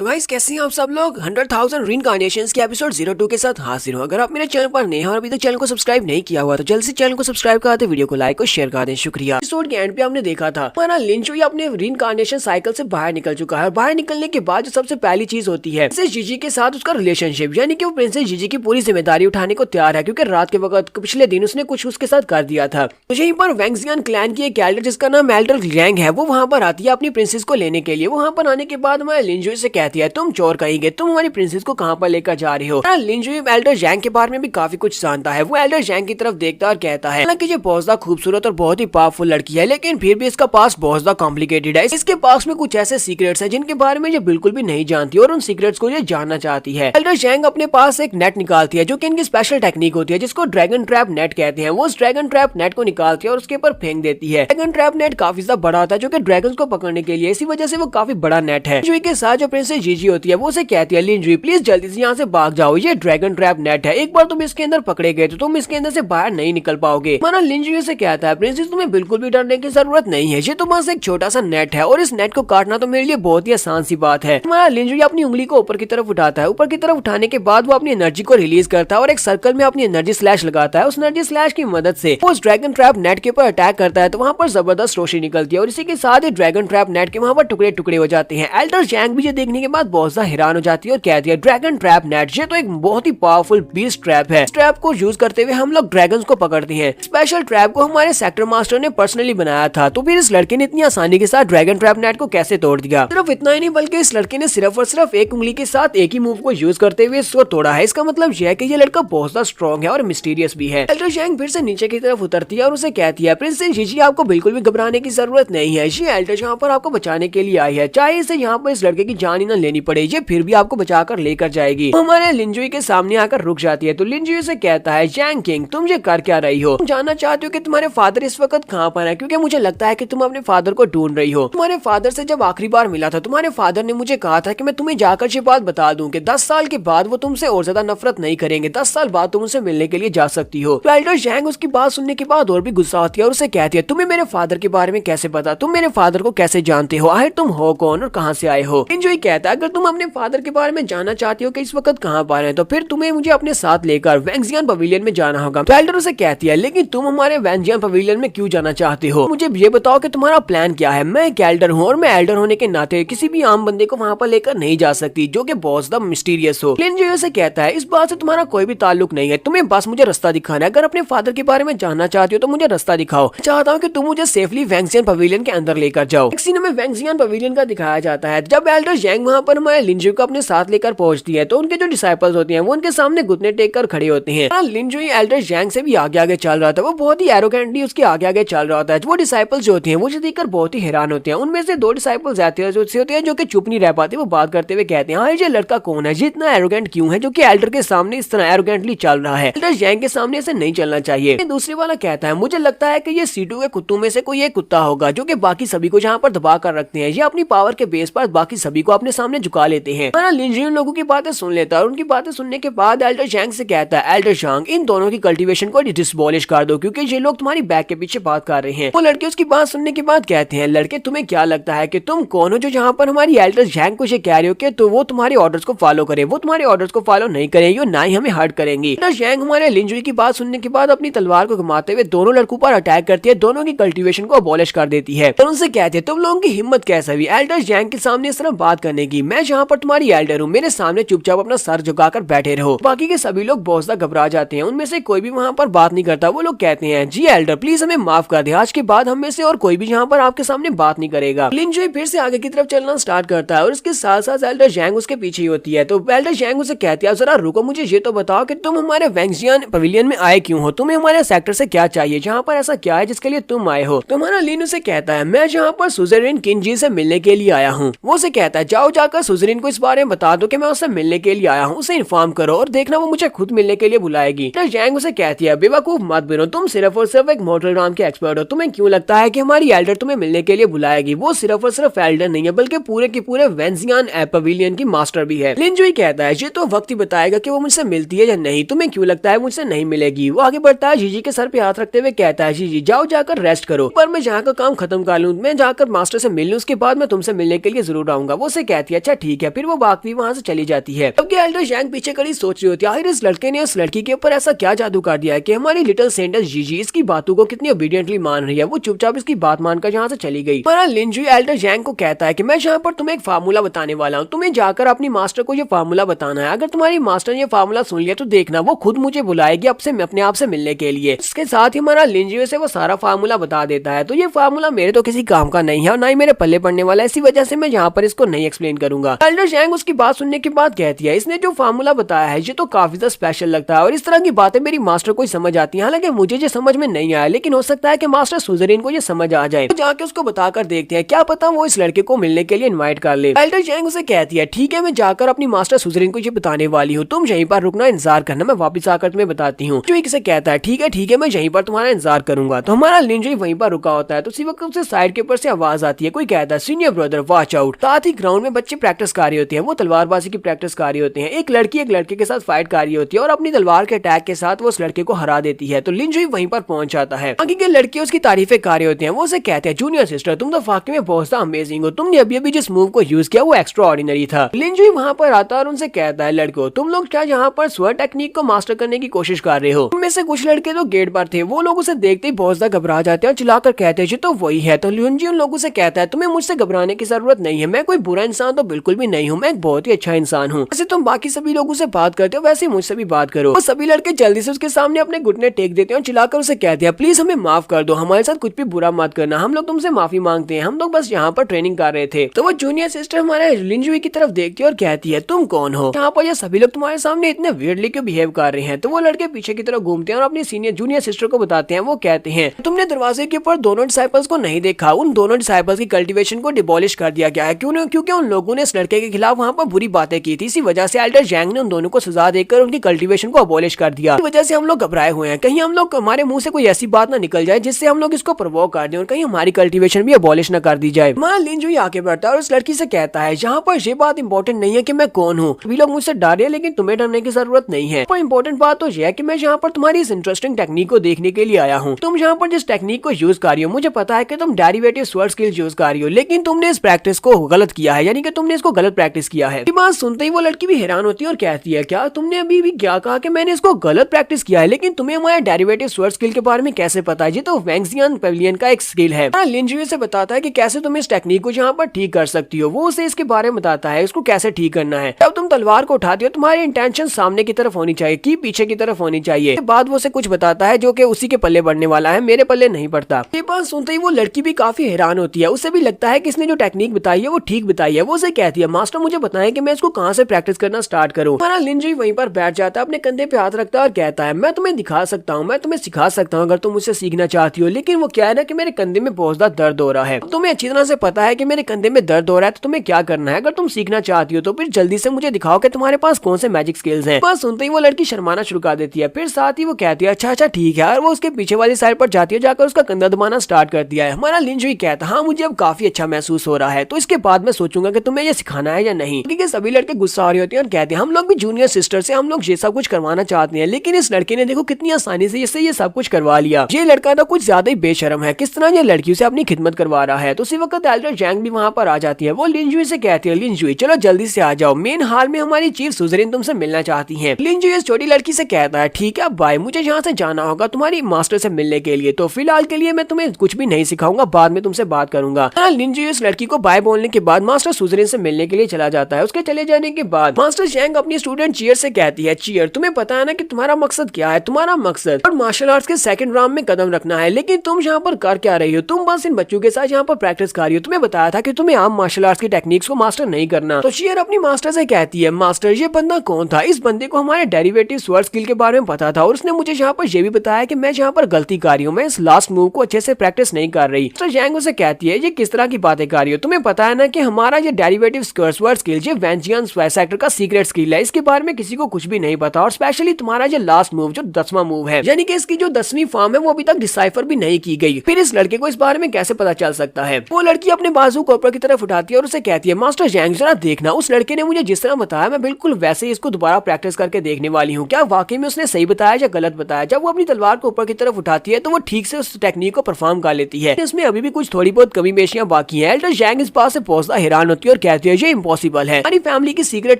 तो गाइस कैसे हैं आप सब लोग 100,000 रीइंकार्नेशंस के एपिसोड 02 के साथ हाजिर हूं। अगर आप मेरे चैनल पर नए हैं और अभी तक चैनल को सब्सक्राइब नहीं किया हुआ तो जल्द से चैनल को सब्सक्राइब कर दे, वीडियो को लाइक और शेयर कर दें। शुक्रिया। एपिसोड के एंड पे हमने देखा था हमारा लिन चुई अपने रीइंकार्नेशन साइकिल से बाहर निकल चुका है। बाहर निकलने के बाद जो सबसे पहली चीज होती है प्रिंसेस जीजी के साथ उसका रिलेशनशिप, यानी कि वो प्रिंसेस जीजी की पूरी जिम्मेदारी उठाने को तैयार है क्योंकि रात के वक्त पिछले दिन उसने कुछ उसके साथ कर दिया था। तो यहीं पर वैंगजियन क्लैन की एक एल्डर जिसका नाम एल्डर लियांग है वो वहाँ पर आती है अपनी प्रिंसेस को लेने के लिए। वहाँ पर आने के बाद हमारे लिन चुई से कहती है तुम चोर कहेंगे, तुम हमारी प्रिंसेस को कहाँ पर लेकर जा रही हो। लिन चुई एल्डर जैंग के बारे में भी काफी कुछ जानता है। वो एल्डर जैंग की तरफ देखता है और कहता है हालांकि ये बहुत ज्यादा खूबसूरत और बहुत ही पावरफुल लड़की है लेकिन फिर भी इसका पास बहुत ज्यादा कॉम्प्लिकेटेड है। इसके पास में कुछ ऐसे सीक्रेट्स हैं जिनके बारे में ये बिल्कुल भी नहीं जानती और उन सीक्रेट्स को ये जानना चाहती है। एल्डर जैंग अपने पास एक नेट निकालती है जो कि इनकी स्पेशल टेक्निक होती है जिसको ड्रैगन ट्रैप नेट कहते हैं। वो उस ड्रैगन ट्रैप नेट को निकालती है और उसके ऊपर फेंक देती है। ड्रैगन ट्रैप नेट काफी ज्यादा बड़ा होता है जो कि ड्रैगन को पकड़ने के लिए, इसी वजह से वो काफी बड़ा नेट है। जुई के साथ जो प्रिंसेस जीजी होती है वो उसे कहती है लिन जुई प्लीज जल्दी से यहाँ से भाग जाओ, ये ड्रैगन ट्रैप नेट है, एक बार तुम इसके अंदर पकड़े गए तो तुम इसके अंदर से बाहर नहीं निकल पाओगे। माना लिन जुई से कहता है प्रिंसेस तुम्हें बिल्कुल भी डरने की जरूरत नहीं है, ये तुम्हारे एक छोटा सा नेट है और इस नेट को काटना तो मेरे लिए बहुत ही आसान सी बात है। हमारा लिन जुई अपनी उंगली को ऊपर की तरफ उठाता है। ऊपर की तरफ उठाने के बाद वो अपनी एनर्जी को रिलीज करता है और एक सर्कल में अपनी एनर्जी स्लैश लगाता है। उस एनर्जी स्लैश की मदद से वो उस ड्रैगन ट्रैप नेट के ऊपर अटैक करता है तो वहाँ पर जबरदस्त रोशनी निकलती है और इसी के साथ ही ड्रैगन ट्रैप नेट के वहाँ पर टुकड़े टुकड़े हो जाते हैं। एल्डर जैंग भी ये देखने के बाद बहुत ज्यादा हैरान हो जाती है और कहती है ड्रैगन ट्रैप नेट ये तो एक बहुत ही पावरफुल बीस्ट ट्रैप है। इस ट्रैप को यूज करते हुए हम लोग ड्रैगन्स को पकड़ते हैं। स्पेशल ट्रैप को हमारे सेक्टर मास्टर ने पर्सनली बनाया था तो फिर इस लड़के ने इतनी आसानी के साथ ड्रैगन ट्रैप नेट को कैसे तोड़ दिया। सिर्फ इतना ही नहीं बल्कि इस लड़के ने सिर्फ और सिर्फ एक उंगली के साथ एक ही मूव को यूज करते हुए इसको तोड़ा है। इसका मतलब यह है कि ये लड़का बहुत ज्यादा स्ट्रॉन्ग है और मिस्टीरियस भी है। एल्डर जैंग फिर से नीचे की तरफ उतरती है और उसे कहती है प्रिंसेस जीजी आपको बिल्कुल भी घबराने की जरूरत नहीं है, ये एल्डर यहाँ पर आपको बचाने के लिए आई है, चाहे इसे यहाँ पर इस लड़के की जान ही न लेनी पड़े, ये फिर भी आपको बचाकर लेकर जाएगी। हमारे लिन जुई के सामने आकर रुक जाती है तो लिन जुई से कहता है जैंग किंग तुम ये कर क्या रही हो, तुम जानना चाहते हो कि तुम्हारे फादर इस वक्त कहाँ पर है, क्योंकि मुझे लगता है कि तुम अपने फादर को ढूंढ रही हो। तुम्हारे फादर से जब आखिरी बार मिला था तुम्हारे फादर ने मुझे कहा था कि मैं तुम्हें जाकर ये बात बता दूं कि 10 साल के बाद वो तुमसे और ज्यादा नफरत नहीं करेंगे, 10 साल बाद तुम उनसे मिलने के लिए जा सकती हो। तो एल्डर जैंग उसकी बात सुनने के बाद और भी गुस्सा होती है और उसे कहती है तुम्हें मेरे फादर के बारे में कैसे पता, तुम मेरे फादर को कैसे जानते हो, आखिर तुम हो कौन और कहाँ से आए हो। लिन जुई कहता है अगर तुम अपने फादर के बारे में जानना चाहती हो कि इस वक्त कहाँ पर है तो फिर तुम्हें मुझे अपने साथ लेकर वैंगजियन पवेलियन में जाना होगा। तो एल्डर उसे कहती है लेकिन तुम हमारे वैंगजियन पवेलियन में क्यों जाना चाहते हो, मुझे ये बताओ कि तुम्हारा प्लान क्या है। मैं एक एल्डर हूँ और मैं एल्डर होने के नाते किसी भी आम बंदे को वहाँ पर लेकर नहीं जा सकती जो कि बहुत ज्यादा मिस्टीरियस हो। लिन जुई से कहता है इस बात से तुम्हारा कोई भी ताल्लुक नहीं है, तुम्हें बस मुझे रास्ता दिखाना है, अगर अपने फादर के बारे में जानना चाहती हो तो मुझे रास्ता दिखाओ, चाहता हूँ कि तुम मुझे सेफली वैंगजियन पवेलियन के अंदर लेकर जाओ। एक सीन में वैंगजियन पवेलियन का दिखाया जाता है। जब एल्डर जैंग वहाँ पर हमारे लिन जुई को अपने साथ लेकर पहुंचती है तो उनके जो डिसाइपल्स होते हैं वो उनके सामने घुटने टेक कर खड़े होते हैं। लिन जुई एल्डर जैंग से भी आगे आगे चल रहा था, वो बहुत ही एरोगेंटली उसके आगे आगे चल रहा था। वो डिसाइपल्स जो होते हैं वो देखकर बहुत ही हैरान होते हैं। उनमें से 2 डिसाइपल्स ऐसे होते हैं जो कि चुप नहीं रह पाते, वो बात करते हुए कहते हैं हाँ ये लड़का कौन है, ये इतना एरोगेंट क्यों है जो कि एल्डर के सामने इस तरह एरोगेंटली चल रहा है, एल्डर जैंग के सामने ऐसे नहीं चलना चाहिए। दूसरे वाला कहता है मुझे लगता है कि ये सीटू के कुत्तों में से कोई एक कुत्ता होगा जो कि बाकी सभी को जहाँ पर दबा कर रखते हैं, ये अपनी पावर के बेस पर बाकी सभी को अपने सामने झुका लेते हैं। लिन जुई लोगों की बातें सुन लेता है और उनकी बातें सुनने के बाद एल्डर जैंग से कहता है एल्डर जैंग इन दोनों की कल्टीवेशन को डिसबॉलिश कर दो क्योंकि ये लोग तुम्हारी बैक के पीछे बात कर रहे हैं। वो लड़के उसकी बात सुनने के बाद कहते हैं लड़के तुम्हें क्या लगता है कि तुम कौन हो जो यहाँ पर हमारी एल्डर जैंग को ये कह रहे हो कि तो वो तुम्हारे ऑर्डर्स को फॉलो करे, वो तुम्हारे ऑर्डर्स को फॉलो नहीं करेंगे और ना ही हमें हर्ट करेंगी। एल्डर जैंग हमारे लिन जुई की बात सुनने के बाद अपनी तलवार को घुमाते हुए दोनों लड़कों पर अटैक करती है, दोनों की कल्टीवेशन को अबॉलिश कर देती है और उनसे कहते हैं तुम लोगों की हिम्मत कैसे हुई एल्डर जैंग के सामने इस तरह बात करने की, मैं यहाँ पर तुम्हारी एल्डर हूँ, मेरे सामने चुपचाप अपना सर झुकाकर बैठे रहो। बाकी के सभी लोग बहुत ज्यादा घबरा जाते हैं, उनमें से कोई भी वहाँ पर बात नहीं करता। वो लोग कहते हैं जी एल्डर प्लीज हमें माफ कर दे, आज के बाद हम में से और कोई भी यहाँ पर आपके सामने बात नहीं करेगा। लिन जुई फिर से आगे की तरफ चलना स्टार्ट करता है और उसके साथ साथ एल्डर जैंग उसके पीछे ही होती है। तो एल्डर जैंग उसे कहती है जरा रुको, मुझे ये तो बताओ कि तुम हमारे वैंगजियन पवेलियन में आए क्यों हो, तुम्हें हमारे सेक्टर से क्या चाहिए, जहाँ पर ऐसा क्या है जिसके लिए तुम आए हो। तो हमारा लिन उसे कहता है मैं यहाँ पर सुज़ेरिन किंजी से मिलने के लिए आया हूँ। वो उसे कहता है जाओ जाकर सुज़ेरिन को इस बारे में बता दो कि मैं उससे मिलने के लिए आया हूँ, उसे इन्फॉर्म करो और देखना वो मुझे खुद मिलने के लिए बुलाएगी। जैंग उसे कहती है बेवकूफ मत बनो, तुम सिर्फ और सिर्फ एक मॉडल नाम के एक्सपर्ट हो, तुम्हें क्यों लगता है कि हमारी एल्डर तुम्हें मिलने के लिए बुलाएगी, वो सिर्फ और सिर्फ एल्डर नहीं है बल्कि पूरे के पूरे वैंगजियन पवेलियन की मास्टर भी है। लिन जुई कहता है ये तो वक्त ही बताएगा कि वो मुझसे मिलती है या नहीं, तुम्हें क्यों लगता है मुझसे नहीं मिलेगी। वो आगे बढ़ता है, जीजी के सर पे हाथ रखते हुए कहता है जीजी जाओ जाकर रेस्ट करो, पर मैं जहाँ का काम खत्म कर लूँ, मैं जाकर मास्टर से मिल लूँ, उसके बाद मैं तुमसे मिलने के लिए जरूर आऊंगा। वो उसे कहती कहती है अच्छा ठीक है, फिर वो भागती वहाँ से चली जाती है। जबकि एल्डर जैंग पीछे खड़ी सोच रही होती है आखिर इस लड़के ने उस लड़की के ऊपर ऐसा क्या जादू कर दिया है कि हमारी लिटिल सेंटेंस जीजी इसकी बातों को कितनी ओबीडियंटली मान रही है। वो चुपचाप इसकी बात मानकर यहाँ से चली गई। हमारा लिंजुई एल्डर जैंग को कहता है कि मैं यहाँ पर तुम्हें एक फार्मूला बताने वाला हूँ, तुम्हें जाकर अपनी मास्टर को ये फार्मूला बताना है। अगर तुम्हारी मास्टर ने ये फार्मूला सुन लिया तो देखना वो खुद मुझे बुलाएगी अब से अपने आप से मिलने के लिए। इसके साथ ही हमारा लिंजुई से वो सारा फार्मूला बता देता है। तो ये फार्मूला मेरे तो किसी काम का नहीं है और ना ही मेरे पल्ले पड़ने वाला है, इसी वजह से मैं यहाँ पर इसको नहीं एक्सप्लेन करूंगा। एल्डर जैंग उसकी बात सुनने के बाद कहती है इसने जो फार्मूला बताया है ये तो काफी ज्यादा स्पेशल लगता है और इस तरह की बातें मेरी मास्टर को ही समझ आती है। हालांकि मुझे ये समझ में नहीं आया, लेकिन हो सकता है कि मास्टर सुजरीन को ये समझ आ जाए। तो जाके उसको बताकर देखते हैं, क्या पता वो इस लड़के को मिलने के लिए इनवाइट कर ले। एल्डर जैंग उसे कहती है ठीक है मैं जाकर अपनी मास्टर सुजरीन को ये बताने वाली हूँ, तुम यहीं पर रुकना, इंतजार करना, मैं वापस आकर तुम्हें बताती हूँ। जो इसे कहता है ठीक है मैं यहीं पर तुम्हारा इंतजार करूंगा। तो हमारा लिंजुई वहीं पर रुका होता है। तो उसी वक्त उसे साइड के ऊपर से आवाज आती है, कोई कहता है सीनियर ब्रदर वॉच आउट। साथ ही ग्राउंड में बच्चे प्रैक्टिस कर रहे होते हैं, वो तलवारबाजी की प्रैक्टिस कर रहे होते हैं। एक लड़की एक लड़के के साथ फाइट कर रही होती है और अपनी तलवार के अटैक के साथ वो उस लड़के को हरा देती है। तो लिंजुई वहीं पर पहुंच जाता है। बाकी के लड़के उसकी तारीफें कर रहे होते हैं। वो उसे कहते हैं जूनियर सिस्टर तुम तो वाकई में बहुत अमेजिंग हो, तुमने अभी अभी जिस मूव को यूज किया वो एक्स्ट्रा ऑर्डिनरी था। लिंजुई वहाँ पर आता है और उनसे कहता है लड़कों तुम लोग क्या यहाँ पर स्वर टेक्निक को मास्टर करने की कोशिश कर रहे हो। उनमें से कुछ लड़के तो गेट पर थे, वो लोग उसे देखते ही बहुत ज्यादा घबरा जाते हैं और चिल्लाकर कहते हैं तो वही है। तो लिंजुई उन लोगों से कहता है तुम्हें मुझसे घबराने की जरूरत नहीं है, मैं कोई बुरा इंसान तो बिल्कुल भी नहीं हूँ, मैं एक बहुत ही अच्छा इंसान हूँ। वैसे तुम बाकी सभी लोगों से बात करते हो वैसे मुझसे भी बात करो। वो सभी लड़के जल्दी से उसके सामने अपने घुटने टेक देते हैं और चिल्लाकर उसे कहते हैं प्लीज हमें माफ कर दो, हमारे साथ कुछ भी बुरा मत करना, हम लोग तुमसे माफी मांगते हैं, हम लोग बस यहाँ पर ट्रेनिंग कर रहे थे। तो वो जूनियर सिस्टर हमारे लिंजुई की तरफ देखती है और कहती है तुम कौन हो, यहाँ पर ये सभी लोग तुम्हारे सामने इतने वियर्डली क्यों बिहेव कर रहे हैं। तो वो लड़के पीछे की तरफ घूमते हैं और अपनी सीनियर जूनियर सिस्टर को बताते हैं। वो कहते हैं तुमने दरवाजे के ऊपर दोनों डिसाइपल्स को नहीं देखा, उन दोनों डिसाइपल्स की कल्टीवेशन को डिबॉलिश कर दिया गया है क्योंकि उन लोगों ने इस लड़के के खिलाफ वहाँ पर बुरी बातें की थी। इसी वजह से एल्डर जैंग ने उन दोनों को सजा देकर उनकी कल्टीवेशन को अबॉलिश कर दिया। इस वजह से हम लोग घबराए हुए हैं, कहीं हम लोग हमारे मुंह से कोई ऐसी बात ना निकल जाए जिससे हम लोग इसको प्रोवोक कर दें और कहीं हमारी कल्टीवेशन भी अबॉलिश न कर दी जाए। हमारा लिंजुई आगे बढ़ता है और उस लड़की से कहता है यहाँ पर ये बात इंपॉर्टेंट नहीं है कि मैं कौन हूँ, सभी लोग मुझसे डर रहे हैं लेकिन तुम्हें डरने की जरूरत नहीं है। पर इंपॉर्टेंट बात तो यह है कि मैं यहाँ पर तुम्हारी इस इंटरेस्टिंग टेक्निक को देखने के लिए आया हूँ। तुम यहाँ पर जिस टेक्निक को यूज कर रही हो मुझे पता है कि तुम डेरिवेटिव स्वर्ड स्किल्स यूज कर रही हो, लेकिन तुमने इस प्रैक्टिस को गलत किया है, यानी कि तुमने इसको गलत प्रैक्टिस किया है। ये बात सुनते ही वो लड़की भी हैरान होती है और कहती है क्या तुमने अभी भी क्या कहा कि मैंने इसको गलत प्रैक्टिस किया है, लेकिन तुम्हें हमारे डेरिवेटिव स्वर्ड स्किल के बारे में कैसे पता है, ये तो वैंगजियन पेविलियन का एक स्किल है। लिंजुई से बताता है कि कैसे तुम इस टेक्निक को यहाँ पर ठीक कर सकती हो। वो उसे इसके बारे में बताता है इसको कैसे ठीक करना है। जब तुम तलवार को उठाती हो तुम्हारी इंटेंशन सामने की तरफ होनी चाहिए कि पीछे की तरफ होनी चाहिए। बाद वो उसे कुछ बताता है जो कि उसी के पल्ले पड़ने वाला है, मेरे पल्ले नहीं पड़ता। ये बात सुनते ही वो लड़की भी काफी हैरान होती है, उसे भी लगता है कि इसने जो टेक्निक बताई है वो ठीक बताई है। वो उसे कहती है मास्टर मुझे बताएं कि मैं इसको कहाँ से प्रैक्टिस करना स्टार्ट करूँ। हमारा लिंजुई वहीं पर बैठ जाता है, अपने कंधे पे हाथ रखता है और कहता है मैं तुम्हें दिखा सकता हूँ, मैं तुम्हें सिखा सकता हूँ अगर तुम मुझसे सीखना चाहती हो, लेकिन वो क्या है ना कि मेरे कंधे में बहुत ज्यादा दर्द हो रहा है। तुम्हें अच्छी तरह से पता है कि मेरे कंधे में दर्द हो रहा है, तो तुम्हें क्या करना है, अगर तुम सीखना चाहती हो तो फिर जल्दी से मुझे दिखाओ कि तुम्हारे पास कौन से मैजिक स्किल्स हैं। बस सुनते ही वो लड़की शर्माना शुरू कर देती है, फिर साथ ही वो कहती है अच्छा ठीक है, और वो उसके पीछे वाली साइड पर जाती है, जाकर उसका कंधा दबाना स्टार्ट कर दिया है। हमारा लिंजुई कहता है हाँ मुझे अब काफी अच्छा महसूस हो रहा है, तो इसके बाद मैं सोचूंगा कि तुम्हें ये सिखाना है या नहीं। क्योंकि सभी लड़के गुस्सा हो रहे होते हैं और कहते हैं हम लोग भी जूनियर सिस्टर से हम लोग ये सब कुछ करवाना चाहते हैं, लेकिन इस लड़के ने देखो कितनी आसानी से इससे ये सब कुछ करवा लिया। ये लड़का तो कुछ ज्यादा ही बेशर्म है, किस तरह ये लड़कियों से अपनी खिदमत करवा रहा है। तो उसी वक्त एल्डर जैंग भी वहाँ पर आ जाती है। वो लिंजुई से कहती है लिंजुई चलो जल्दी से आ जाओ, मेन हाल में हमारी चीफ सुजरीन तुमसे मिलना चाहती है। लिंजुई इस छोटी लड़की से कहता है ठीक है बाय, मुझे यहाँ से जाना होगा तुम्हारी मास्टर से मिलने के लिए, तो फिलहाल के लिए मैं तुम्हें कुछ भी नहीं सिखाऊंगा, बाद में तुमसे बात करूंगा। लिंजुई इस लड़की को बाय बोलने के बाद मास्टर सुजरीन से मिलने के लिए चला जाता है। उसके चले जाने के बाद मास्टर जैंग अपनी स्टूडेंट चियर से कहती है चियर तुम्हें पता है ना कि तुम्हारा मकसद क्या है, तुम्हारा मकसद और मार्शल आर्ट्स के सेकंड राउंड में कदम रखना है, लेकिन तुम यहाँ पर कर क्या रही हो, तुम बस इन बच्चों के साथ यहाँ पर प्रैक्टिस कर रही हो। तुम्हें बताया था कि तुम्हें आम मार्शल आर्ट्स की टेक्निक्स को मास्टर नहीं करना। तो चियर अपनी मास्टर से कहती है मास्टर ये बंदा कौन था, इस बंदे को हमारे डेरिवेटिव स्वर्ड स्किल के बारे में पता था और उसने मुझे यहाँ पर ये भी बताया कि मैं यहाँ पर गलती कर रही हूँ, मैं इस लास्ट मूव को अच्छे से प्रैक्टिस नहीं कर रही। तो जैंग उसे कहती है ये किस तरह की बातें कर रही हो, तुम्हें पता है ना कि हमारा ये डेरिवेटिव स्वर्ड स्किल ये वैंजियन सेक्टर का सीक्रेट स्किल है, इसके बारे में किसी को कुछ भी नहीं पता, और स्पेशली तुम्हारा ये लास्ट मूव जो 10वां मूव है, यानी कि इसकी जो 10वीं फॉर्म है वो अभी तक डिसाइफर भी नहीं की गई। फिर इस लड़के को इस बारे में कैसे पता चल सकता है। वो लड़की अपने बाजू को ऊपर की तरफ उठाती है और उसे कहती है मास्टर जैंग जरा देखना, उस लड़के ने मुझे जिस तरह बताया मैं बिल्कुल वैसे ही इसको दोबारा प्रैक्टिस करके देखने वाली हूँ, क्या वाकई में उसने सही बताया या गलत बताया। जब वो अपनी तलवार को ऊपर की तरफ उठाती है तो वो ठीक से उस टेक्निक को परफॉर्म कर लेती है, इसमें अभी भी कुछ थोड़ी बहुत कमी पेशियां बाकी है। एल्डर जैंग इस बात से बहुत हैरान होती है और कहती है ये इम्पॉसिबल है। हमारी फैमिली की सीक्रेट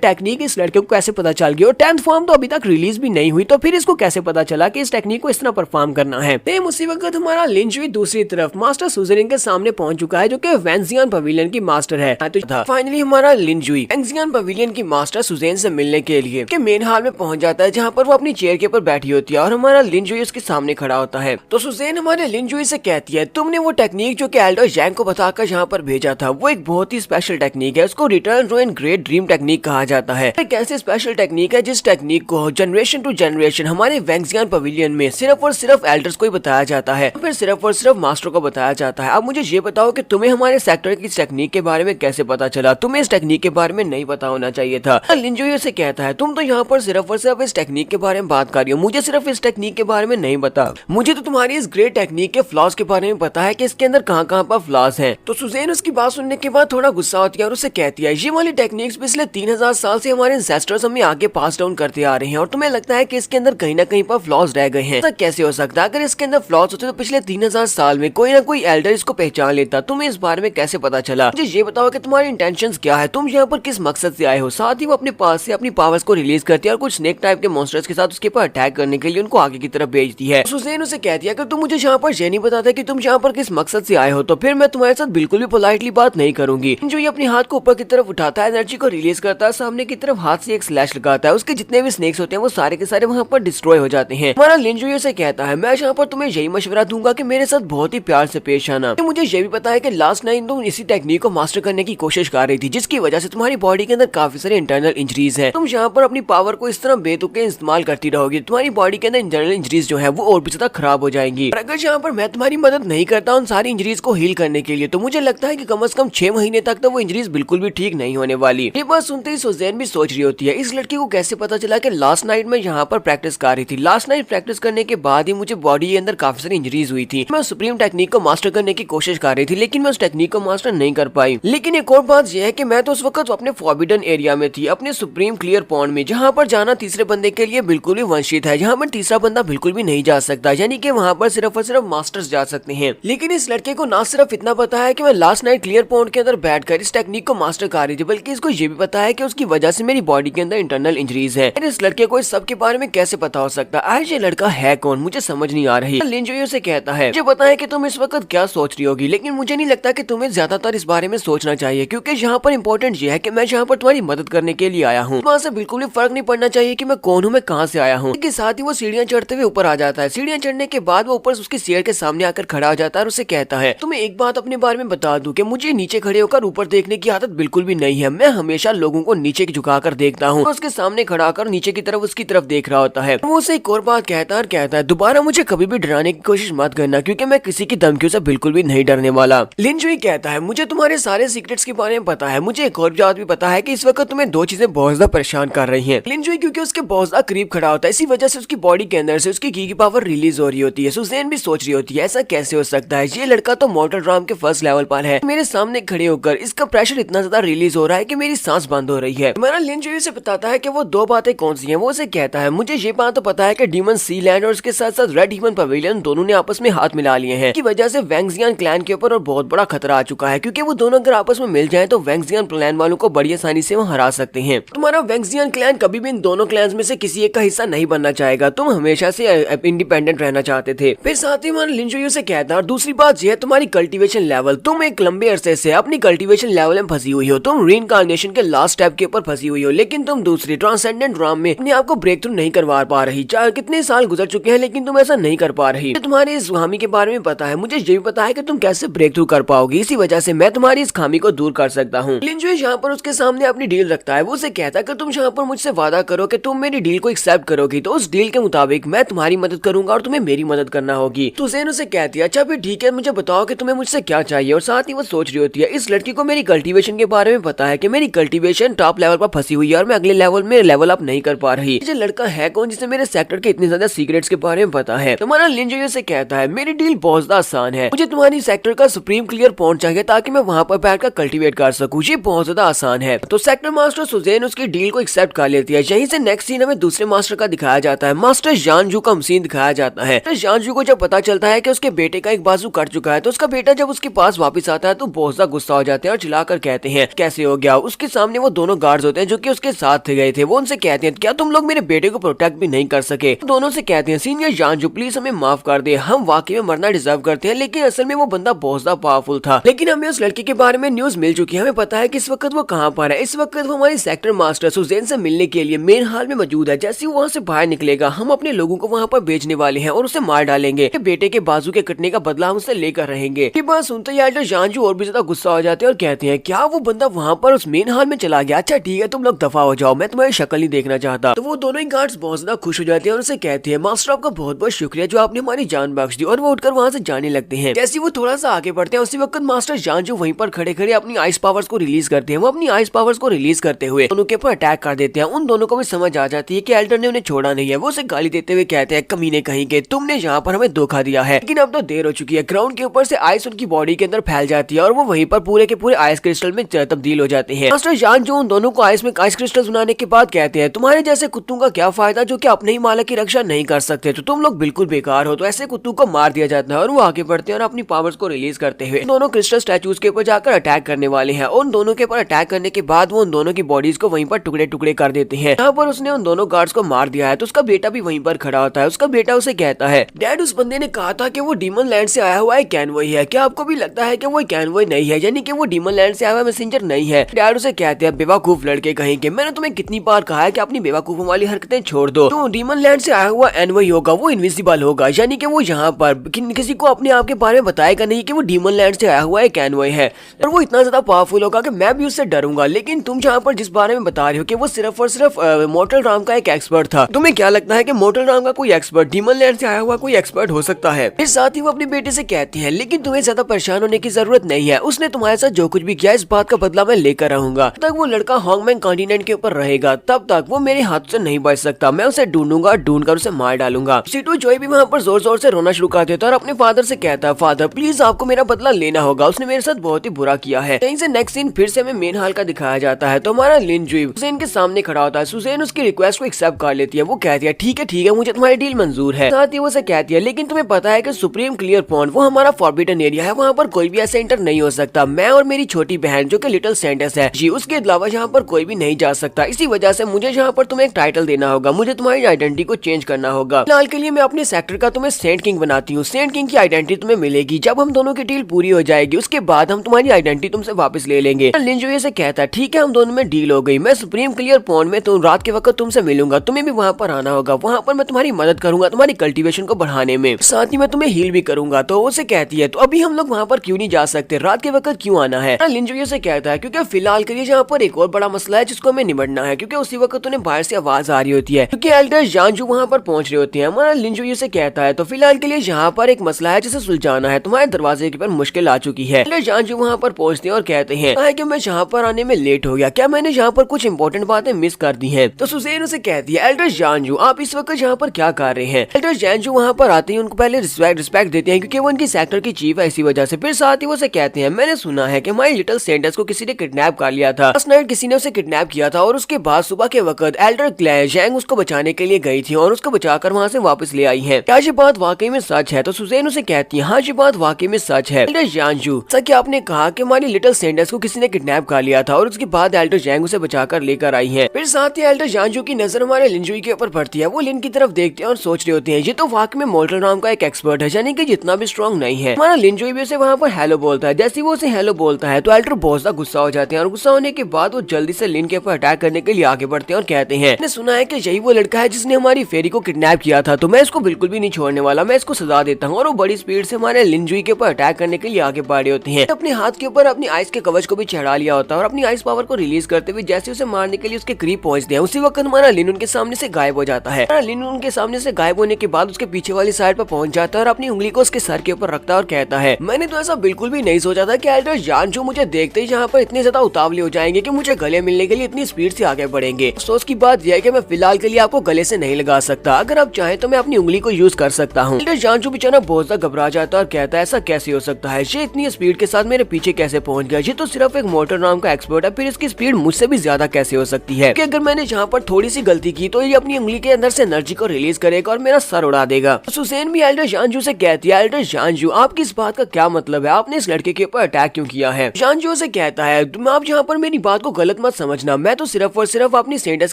टेक्निक इस लड़के को कैसे पता चल गई और 10th फॉर्म तो अभी तक रिलीज भी नहीं हुई, तो फिर इसको कैसे पता चला कि इस टेक्निक को इस तरह परफॉर्म करना है। उसी वक्त हमारा लिन जुई दूसरी तरफ मास्टर सुजेनिंग के सामने पहुंच चुका है, जो कि वेंजियन पवेलियन की मास्टर है। तो फाइनली हमारा लिन जुई वेंजियन पवेलियन की मास्टर सुजेन से मिलने के लिए मेन हॉल में पहुंच जाता है, जहाँ पर वो अपनी चेयर के ऊपर बैठी होती है और हमारा लिन जुई उसके सामने खड़ा होता है। तो सुजेन हमारे लिन जुई से कहती है तुमने वो टेक्निक जो कि एल्डर जैंग को बताकर यहाँ पर भेजा था वो एक बहुत ही स्पेशल टेक्निक है, उसको return to an great dream technique कहा जाता है। एक ऐसी स्पेशल टेक्निक है जिस टेक्निक को जनरेशन टू जनरेशन हमारे वेंजियन पवेलियन में सिर्फ और सिर्फ एल्डर्स को ही बताया जाता है, फिर सिर्फ और सिर्फ मास्टर को बताया जाता है। अब मुझे ये बताओ कि तुम्हें हमारे सेक्टर की इस टेक्निक के बारे में कैसे पता चला? तुम्हें इस टेक्निक के बारे में नहीं पता होना चाहिए था। लिन जुई से कहता है तुम तो यहाँ पर सिर्फ और सिर्फ इस टेक्निक के बारे में बात कर रही हो, मुझे सिर्फ इस टेक्निक के बारे में नहीं पता, मुझे तो तुम्हारी इस ग्रेट टेक्निक के फ्लॉज के बारे में पता है कि इसके अंदर कहाँ कहाँ पर फ्लॉज हैं। तो सुजेन उसकी बात सुनने के बाद थोड़ा गुस्सा होती है और उसे कहती है ये वाली टेक्निक्स पिछले 3000 साल से हमारे एंसेस्टर्स हमें आगे पास डाउन करते आ रहे हैं और तुम्हें लगता है कि इसके अंदर कहीं ना कहीं पर फ्लॉज रह गए हैं। ऐसा कैसे हो सकता है? अगर इसके अंदर फ्लॉज होते तो पिछले 3000 साल में कोई ना कोई एल्डर इसको पहचान लेता। तुम्हें इस बारे में कैसे पता चला? मुझे ये बताओ कि तुम्हारी इंटेंशंस क्या है, तुम यहाँ पर किस मकसद से आए हो? साथ ही वो अपने पास से अपनी पावर्स को रिलीज करती है और कुछ स्नेक टाइप के मॉन्स्टर्स के साथ उसके ऊपर अटैक करने के लिए उनको आगे की तरफ भेजती है। सुजेन उसे कहती है कि तुम मुझे यहाँ पर ये नहीं बताते कि तुम यहाँ पर किस मकसद से आए हो तो फिर मैं तुम्हारे साथ बिल्कुल भी पोलाइटली बात नहीं करूंगी। जो ये अपने हाथ को ऊपर की तरफ उठाता है, एनर्जी को रिलीज करता है, सामने की तरफ हाथ से एक स्लैश लगाता है, उसके जितने भी स्नेक्स होते हैं वो सारे के सारे वहाँ पर डिस्ट्रॉय हो जाते हैं। हमारा लिन जुई से कहता है मैं यहाँ पर तुम्हें यही मशवरा दूंगा कि मेरे साथ बहुत ही प्यार से पेश आना। मुझे ये भी पता है कि लास्ट नाइट तुम इसी टेक्निक को मास्टर करने की कोशिश कर रही थी, जिसकी वजह से तुम्हारी बॉडी के अंदर काफी सारे इंटरनल इंजरीज है। तुम यहाँ पर अपनी पावर को इस तरह बेतुके इस्तेमाल करती रहोगी, तुम्हारी बॉडी के अंदर इंटरनल इंजरीज जो है वो और भी ज्यादा खराब हो जाएंगी। और अगर यहाँ पर मैं तुम्हारी मदद नहीं करता उन सारी इंजरीज को हील करने के लिए तो मुझे लगता है कि कम से कम 6 महीने तक तो वो इंजरीज बिल्कुल भी ठीक नहीं होने वाली। ये बात सुनते ही सुजेन भी सोच रही होती है इस लड़की को कैसे पता चला कि लास्ट नाइट में यहाँ पर प्रैक्टिस कर रही थी। लास्ट नाइट प्रैक्टिस करने के बाद ही मुझे बॉडी के अंदर काफी सारी इंजरीज हुई थी। मैं सुप्रीम टेक्निक को मास्टर करने की कोशिश कर रही थी लेकिन मैं उस टेक्निक को मास्टर नहीं कर पाई। लेकिन एक और बात यह है कि मैं तो उस वक्त अपने फॉरबिडन एरिया में थी, अपने सुप्रीम क्लियर पॉन्ड में, जहाँ पर जाना तीसरे बंदे के लिए बिल्कुल भी वंशित है, जहाँ पर तीसरा बंदा बिल्कुल भी नहीं जा सकता, यानी कि वहाँ पर सिर्फ और सिर्फ मास्टर्स जा सकते हैं। लेकिन इस लड़के को ना सिर्फ इतना पता है कि मैं लास्ट नाइट क्लियर पॉन्ड के अंदर बैठकर इस टेक्निक को मास्टर कर रही थी, बल्कि इसको ये भी पता है कि उसकी वजह से मेरी बॉडी के अंदर इंटरनल इंजरीज है। इस लड़के को इस सब के बारे में कैसे पता हो सकता है? आज ये लड़का है कौन, मुझे समझ नहीं आ रही। लिन जुई से कहता है मुझे पता है कि तुम इस वक्त क्या सोच रही होगी, लेकिन मुझे नहीं लगता कि तुम्हें ज्यादातर इस बारे में सोचना चाहिए, क्योंकि यहाँ पर इंपॉर्टेंट ये है कि मैं यहाँ पर तुम्हारी मदद करने के लिए आया हूँ। वहाँ से बिल्कुल भी फर्क नहीं पड़ना चाहिए कि मैं कौन हूँ, मैं कहाँ से आया हूँ। साथ ही वो सीढ़ियाँ चढ़ते हुए ऊपर आ जाता है। सीढ़ियाँ चढ़ने के बाद वो ऊपर उसकी चेयर के सामने आकर खड़ा हो जाता है और उसे कहता है तुम्हें एक बात अपने बारे में बता दूं कि मुझे नीचे खड़े होकर ऊपर देखने की आदत बिल्कुल भी नहीं है। मैं हमेशा लोगों को नीचे झुकाकर देखता हूँ। उसके सामने खड़ा कर नीचे की तरफ उसकी तरफ देख रहा होता है। वो उसे एक और बात कहता है दोबारा मुझे कभी भी डराने की कोशिश मत करना, क्योंकि मैं किसी की धमकियों से बिल्कुल भी नहीं डरने वाला। लिन जुई कहता है मुझे तुम्हारे सारे सीक्रेट्स के बारे में पता है, मुझे एक और बात भी पता है कि इस वक्त तुम्हें दो चीजें बहुत ज्यादा परेशान कर रही हैं। लिन जुई क्योंकि उसके बहुत ज्यादा करीब खड़ा होता है, इसी वजह से उसकी बॉडी के अंदर से उसकी की पावर रिलीज हो रही होती है। सुजेन भी सोच रही होती है ऐसा कैसे हो सकता है, ये लड़का तो मॉर्टल ड्राम के फर्स्ट लेवल पर है, मेरे सामने खड़े होकर इसका प्रेशर इतना ज्यादा रिलीज हो रहा है कि मेरी सांस बंद हो रही है। हमारा लिन जुई से बताता है कि वो दो बातें कौन सी हैं। वो उसे कहता है मुझे ये बात तो पता है कि डीमन सी लैंड और उसके साथ साथ रेड डीमन पवेलियन दोनों ने आपस में हाथ मिला लिए हैं, की वजह से वेंगजियन क्लैन के ऊपर और बहुत बड़ा खतरा आ चुका है, क्योंकि वो दोनों अगर आपस में मिल जाएं तो वेंगजियन क्लैन वालों को बड़ी आसानी से वो हरा सकते हैं। तुम्हारा वेंगजियन क्लैन कभी भी इन दोनों क्लैंस में से किसी एक का हिस्सा नहीं बनना चाहेगा, तुम हमेशा से इंडिपेंडेंट रहना चाहते थे। फिर साथ ही हमारा लिन जुई से कहता है और दूसरी बात यह है तुम्हारी कल्टीवेशन लेवल, तुम एक लंबे अरसे से अपनी कल्टीवेशन लेवल में फंसी हुई हो, तुम रीइंकार्नेशन के लास्ट स्टेप के ऊपर फंसी हुई हो, लेकिन तुम दूसरी ट्रांसेंडेंट ड्राम में अपने आप को ब्रेक थ्रू नहीं करवा पा रही। कितने साल गुजर चुके हैं लेकिन तुम ऐसा नहीं कर पा रही। तुम्हारी इस खामी के बारे में पता है, मुझे ये भी पता है कि तुम कैसे ब्रेक थ्रू कर पाओगी, इसी वजह से मैं तुम्हारी इस खामी को दूर कर सकता हूँ। लिन जुई यहाँ पर उसके सामने अपनी डील रखता है। वो उसे कहता है कि तुम यहाँ पर मुझसे वादा करो कि तुम मेरी डील को एक्सेप्ट करोगी, तो उस डील के मुताबिक मैं तुम्हारी मदद करूंगा और तुम्हें मेरी मदद करना होगी। तो ज़ेन उसे कहती है अच्छा फिर ठीक है, मुझे बताओ कि तुम्हें मुझसे क्या चाहिए। और साथ ही वो सोच रही होती है इस लड़की को मेरी कल्टीवेशन के बारे में पता है कि मेरी कल्टीवेशन टॉप लेवल पर फंसी हुई है और मैं अगले लेवल में लेवल अप नहीं कर पा रही। ये लड़का है कौन जिसे मेरे सेक्टर के इतने ज्यादा सीक्रेट्स के बारे में पता है। तुम्हारा लिन जुई से कहता है मेरी डील बहुत ज्यादा आसान है, मुझे तुम्हारी सेक्टर का सुप्रीम क्लियर पॉइंट चाहिए ताकि मैं वहाँ पर बैठकर कल्टीवेट कर सकूँ, ये बहुत ज्यादा आसान है। तो सेक्टर मास्टर सुजेन उसकी डील को एक्सेप्ट कर लेती है। यहीं से नेक्स्ट सीन हमें दूसरे मास्टर का दिखाया जाता है। मास्टर जानजू का सीन दिखाया जाता है। तो जानजू को जब पता चलता है कि उसके बेटे का एक बाजू कट चुका है, तो उसका बेटा जब उसके पास वापस आता है तो बहुत ज्यादा गुस्सा हो जाता है और चिल्लाकर कहते हैं कैसे हो गया। उसके सामने वो दोनों गार्ड्स होते हैं जो कि उसके साथ गए थे। वो उनसे कहते हैं क्या तुम लोग मेरे बेटे को प्रोटेक्ट भी नहीं कर सके। दोनों से कहते हैं सीनियर जानजू प्लीज हमें माफ कर दे, हम वाकई में मरना डिजर्व करते हैं, लेकिन असल में वो बंदा बहुत ज्यादा पावरफुल था। लेकिन हमें उस लड़के के बारे में न्यूज मिल चुकी है, हमें पता है कि इस वक्त वो कहाँ पर है। इस वक्त वो हमारी सेक्टर मास्टर सुजैन से मिलने के लिए मेन हॉल में मौजूद है। जैसे वो वहाँ से बाहर निकलेगा हम अपने लोगों को वहाँ पर भेजने वाले हैं और उसे मार डालेंगे। बेटे के बाजू के कटने का बदला हम उसे लेकर रहेंगे। ये बात सुनते ही एल्डर जानजू और भी ज्यादा गुस्सा हो जाते हैं और कहते हैं क्या वो बंदा वहाँ पर उस मेन हॉल में चला गया। अच्छा ठीक है तुम लोग दफा हो जाओ, मैं तुम्हारी शक्ल नहीं देखना चाहता। तो वो दोनों ही गार्ड्स बहुत ज्यादा खुश हो जाते हैं और उनसे कहते हैं मास्टर आपका बहुत बहुत शुक्रिया जो आपने हमारी जान बख्श दी, और वो उठकर वहाँ से जाने लगते हैं। जैसे वो थोड़ा सा आगे बढ़ते हैं उसी वक्त मास्टर जानजू वहीं पर खड़े खड़े अपनी आइस पावर्स को रिलीज करते हैं। वो अपनी आइस पावर्स को रिलीज करते हुए दोनों के ऊपर अटैक कर देते हैं। उन दोनों को भी समझ आ जाती है कि एल्डर ने उन्हें छोड़ा नहीं है। वो उसे गाली देते हुए कहते हैं कमीने कहीं के, तुमने यहाँ पर हमें धोखा दिया है। लेकिन अब तो देर हो चुकी है। ग्राउंड के ऊपर से आइस उनकी बॉडी के अंदर फैल जाती है और वो वहीं पर पूरे के पूरे आइस क्रिस्टल में तब्दील हो जाते हैं। मास्टर जानजू उन दोनों को आइस क्रिस्टल बनाने के बाद कहते हैं तुम्हारे जैसे कुत्तों का क्या फायदा जो कि अपने ही मालिक की रक्षा नहीं कर सकते, तो तुम लोग बिल्कुल बेकार हो। तो ऐसे कुत्तों को मार दिया जाता है और वो आगे बढ़ते हैं और अपनी पावर्स को रिलीज करते हुए दोनों क्रिस्टल स्टैचूज के ऊपर जाकर अटैक करने वाले हैं। उन दोनों के ऊपर अटैक करने के बाद वो उन दोनों की बॉडीज को वहीं पर टुकड़े टुकड़े कर देते हैं। यहाँ पर उसने उन दोनों गार्ड्स को मार दिया है तो उसका बेटा भी वहीं पर खड़ा होता है। उसका बेटा उसे कहता है डैड उस बंदे ने कहा था कि वो डीमन लैंड से आया हुआ है कैनवॉय है, क्या आपको भी लगता है कि वो कैनवॉय नहीं है, यानी कि वो डीमन लैंड से आया हुआ मैसेंजर नहीं है। डैड उसे कहते हैं बेवकूफ लड़के कहीं के, मैंने तुम्हें कितनी बार कहा है कि अपनी बेवकूफों वाली हरकतें छोड़ दो। तो डीमन लैंड से आया हुआ एनवॉय होगा, वो इनविजिबल होगा, यानी कि वो यहाँ पर किसी को अपने आप के बारे में बताएगा नहीं कि वो डीमन लैंड से आया हुआ है कैनवॉय है, और वो इतना ज्यादा पावरफुल होगा कि मैं भी उससे डरूंगा। लेकिन तुम जहाँ पर जिस बारे में बता रहे हो कि वो सिर्फ और सिर्फ मोर्टल राम का एक एक्सपर्ट था, तुम्हें क्या लगता है कि मोर्टल राम का कोई एक्सपर्ट डीमन लैंड से आया हुआ कोई एक्सपर्ट हो सकता है? फिर साथ ही वो अपने बेटे से कहती है लेकिन तुम्हें ज्यादा परेशान होने की जरूरत नहीं है, उसने तुम्हारे साथ जो कुछ भी किया इस बात का बदला मैं लेकर रहूंगा। तब तक वो लड़का हॉन्गमैंग कॉन्टिनेंट के ऊपर रहेगा, तब तक वो मेरे हाथ से नहीं बच सकता। मैं उसे ढूंढूंगा, ढूंढ कर उसे मार डालूंगा। सीटू जॉय भी वहाँ पर जोर जोर से रोना शुरू कर देता है और अपने फादर से कहता है फादर प्लीज आपको मेरा बदला लेना होगा, उसने मेरे साथ बहुत ही बुरा किया है। कहीं से नेक्स्ट सीन फिर से हमें मेन हॉल का दिखाया जाता है। तो हमारा लिन जुई सुजैन के सामने खड़ा होता है। सुजैन उसकी रिक्वेस्ट को एक्सेप्ट कर लेती है। वो कहती है ठीक है मुझे तुम्हारी डील मंजूर है। साथ ही वो उसे कहती है लेकिन तुम्हें पता है कि सुप्रीम क्लियर पॉइंट वो हमारा फॉरबिडन एरिया है, वहाँ पर कोई भी ऐसे एंटर नहीं हो सकता। मैं और मेरी छोटी बहन जो कि लिटिल सेंटेंस है जी, उसके अलावा यहाँ पर कोई भी नहीं जा सकता। इसी वजह से मुझे यहाँ पर तुम्हें एक टाइटल देना होगा, मुझे तुम्हारी आइडेंटिटी को चेंज करना होगा। फिलहाल के लिए मैं अपने सेक्टर का तुम्हें सेंट किंग बनाती हूँ। सेंट किंग की आइडेंटिटी तुम्हें मिलेगी जब हम दोनों की डील पूरी हो जाएगी, उसके बाद हम तुम्हारी आइडेंटिटी तुमसे वापस ले लेंगे। लिन जुई से कहता है ठीक है हम दोनों में डील हो गई, मैं सुप्रीम क्लियर पॉइंट में तुम रात के वक्त तुमसे मिलूंगा, तुम्हें भी वहाँ पर आना होगा, वहाँ पर मैं तुम्हारी मदद करूंगा तुम्हारी कल्टीवेशन को बढ़ाने में, साथ ही मैं तुम्हें हील भी करूंगा। तो उसे कहती है तो अभी हम लोग वहाँ पर क्यों नहीं जा सकते, रात के वक्त क्यों आना है? लिन जुई से कहता है क्योंकि फिलहाल के लिए यहाँ पर एक और बड़ा मसला है जिसको हमें निपटना है, क्योंकि उसी वक्त उन्हें बाहर से आवाज आ रही होती है क्योंकि एल्डर जानजू वहाँ पर पहुंच रहे होते हैं। हमारा लिन जुई से कहता है तो फिलहाल के लिए यहाँ पर एक मसला है जिसे सुलझाना है, तुम्हारे दरवाजे के पर मुश्किल आ चुकी है। एल्डर जानजू वहाँ पर पहुंचते हैं और कहते हैं कि मैं यहाँ पर आने में लेट हो गया, क्या मैंने यहाँ पर कुछ इंपॉर्टेंट बातें मिस कर दी हैं? तो सुजैन उसे कहती है एल्डर जानजू आप इस वक्त यहाँ पर क्या कर रहे हैं? एल्डर जानजू वहाँ पर आते हैं, उनको पहले रिस्पेक्ट देते हैं क्योंकि वो उनकी सेक्टर की चीफ है, इसी वजह से। फिर साथ ही वो से कहते हैं मैंने सुना है कि हमारी लिटिल सेंटेंस को किसी ने किडनैप कर लिया था, लास्ट नाइट किसी ने उसे किडनैप किया था और उसके बाद सुबह के वक्त एल्डर क्लैंग उसको बचाने के लिए गई थी और उसको बचाकर वहाँ से वापस ले आई है। क्या ये बात वाकई में सच है? तो सुजैन उसे कहती है हाँ ये बात वाकई में सच है। एल्डर जानजू सर क्या आपने कहा कि हमारी लिटिल सेंटेंस को किसी ने किडनैप कर लिया था और उसके बाद एल्डर जैंग उसे बचाकर लेकर आई है। फिर साथ ही एल्डर जानजू की नजर हमारे लिन जुई के ऊपर पड़ती है। वो लिन की तरफ देखते हैं और सोच रहे होते हैं ये तो वाकई में मोर्टल राम का एक एक्सपर्ट है, यानी कि जितना भी स्ट्रॉन्ग नहीं है। हमारा लिन जुई भी उसे वहाँ पर हेलो बोलता है। जैसे वो उसे हेलो बोलता है तो एल्डर बहुत ज्यादा गुस्सा हो जाते हैं और गुस्सा होने के बाद वो जल्दी से लिन के ऊपर अटैक करने के लिए आगे बढ़ते हैं और कहते हैं मैंने सुना है कि यही वो लड़का है जिसने हमारी फेरी को किडनैप किया था, तो मैं इसको बिल्कुल भी नहीं छोड़ने वाला, मैं इसको सजा देता हूँ। और वो बड़ी स्पीड से हमारे लिन जुई के ऊपर अटैक करने के लिए आगे बढ़े होते हैं। अपने हाथ के ऊपर अपनी आइस के कवच को भी चढ़ा लिया होता है और अपनी आइस पावर को रिलीज करते हुए जैसे उसे मारने के लिए उसके करीब पहुंचते हैं, उसी वक्त हमारा लिन उनके सामने से गायब हो जाता है। लिन उनके सामने से गायब होने के बाद उसके पीछे वाली साइड पर पहुंच जाता है और अपनी उंगली को उसके सर के ऊपर रखता है और कहता है मैंने तो ऐसा बिल्कुल भी नहीं सोचा था कि एल्डर जानजू मुझे देखते ही यहाँ पर इतने ज्यादा उतावले हो जाएंगे कि मुझे गले मिलने के लिए इतनी स्पीड से आगे बढ़ेंगे। अफसोस की बात यह है कि मैं फिलहाल के लिए आपको गले से नहीं लगा सकता, अगर आप चाहें तो मैं अपनी उंगली को यूज कर सकता हूँ। एल्डर जानजू बेचारा बहुत ज्यादा घबरा जाता है और कहता है ऐसा कैसे हो सकता है, ये इतनी स्पीड के साथ मेरे पीछे कैसे पहुंच गया, ये तो सिर्फ एक मोर्टल राम का एक्सपर्ट है, फिर इसकी स्पीड मुझसे भी ज्यादा कैसे हो सकती है कि अगर मैंने यहाँ पर थोड़ी सी गलती की तो ये अपनी उंगली के अंदर से एनर्जी को रिलीज करेगा और मेरा सर उड़ा देगा। सुजैन भी एल्डर जानजू से कहती है एल्डर जानजू आपकी इस बात का क्या मतलब है, आपने इस लड़के के ऊपर अटैक क्यों किया है? जानजू उसे कहता है तुम आप यहाँ पर मेरी बात को गलत मत समझना, मैं तो सिर्फ और सिर्फ अपनी सेंटस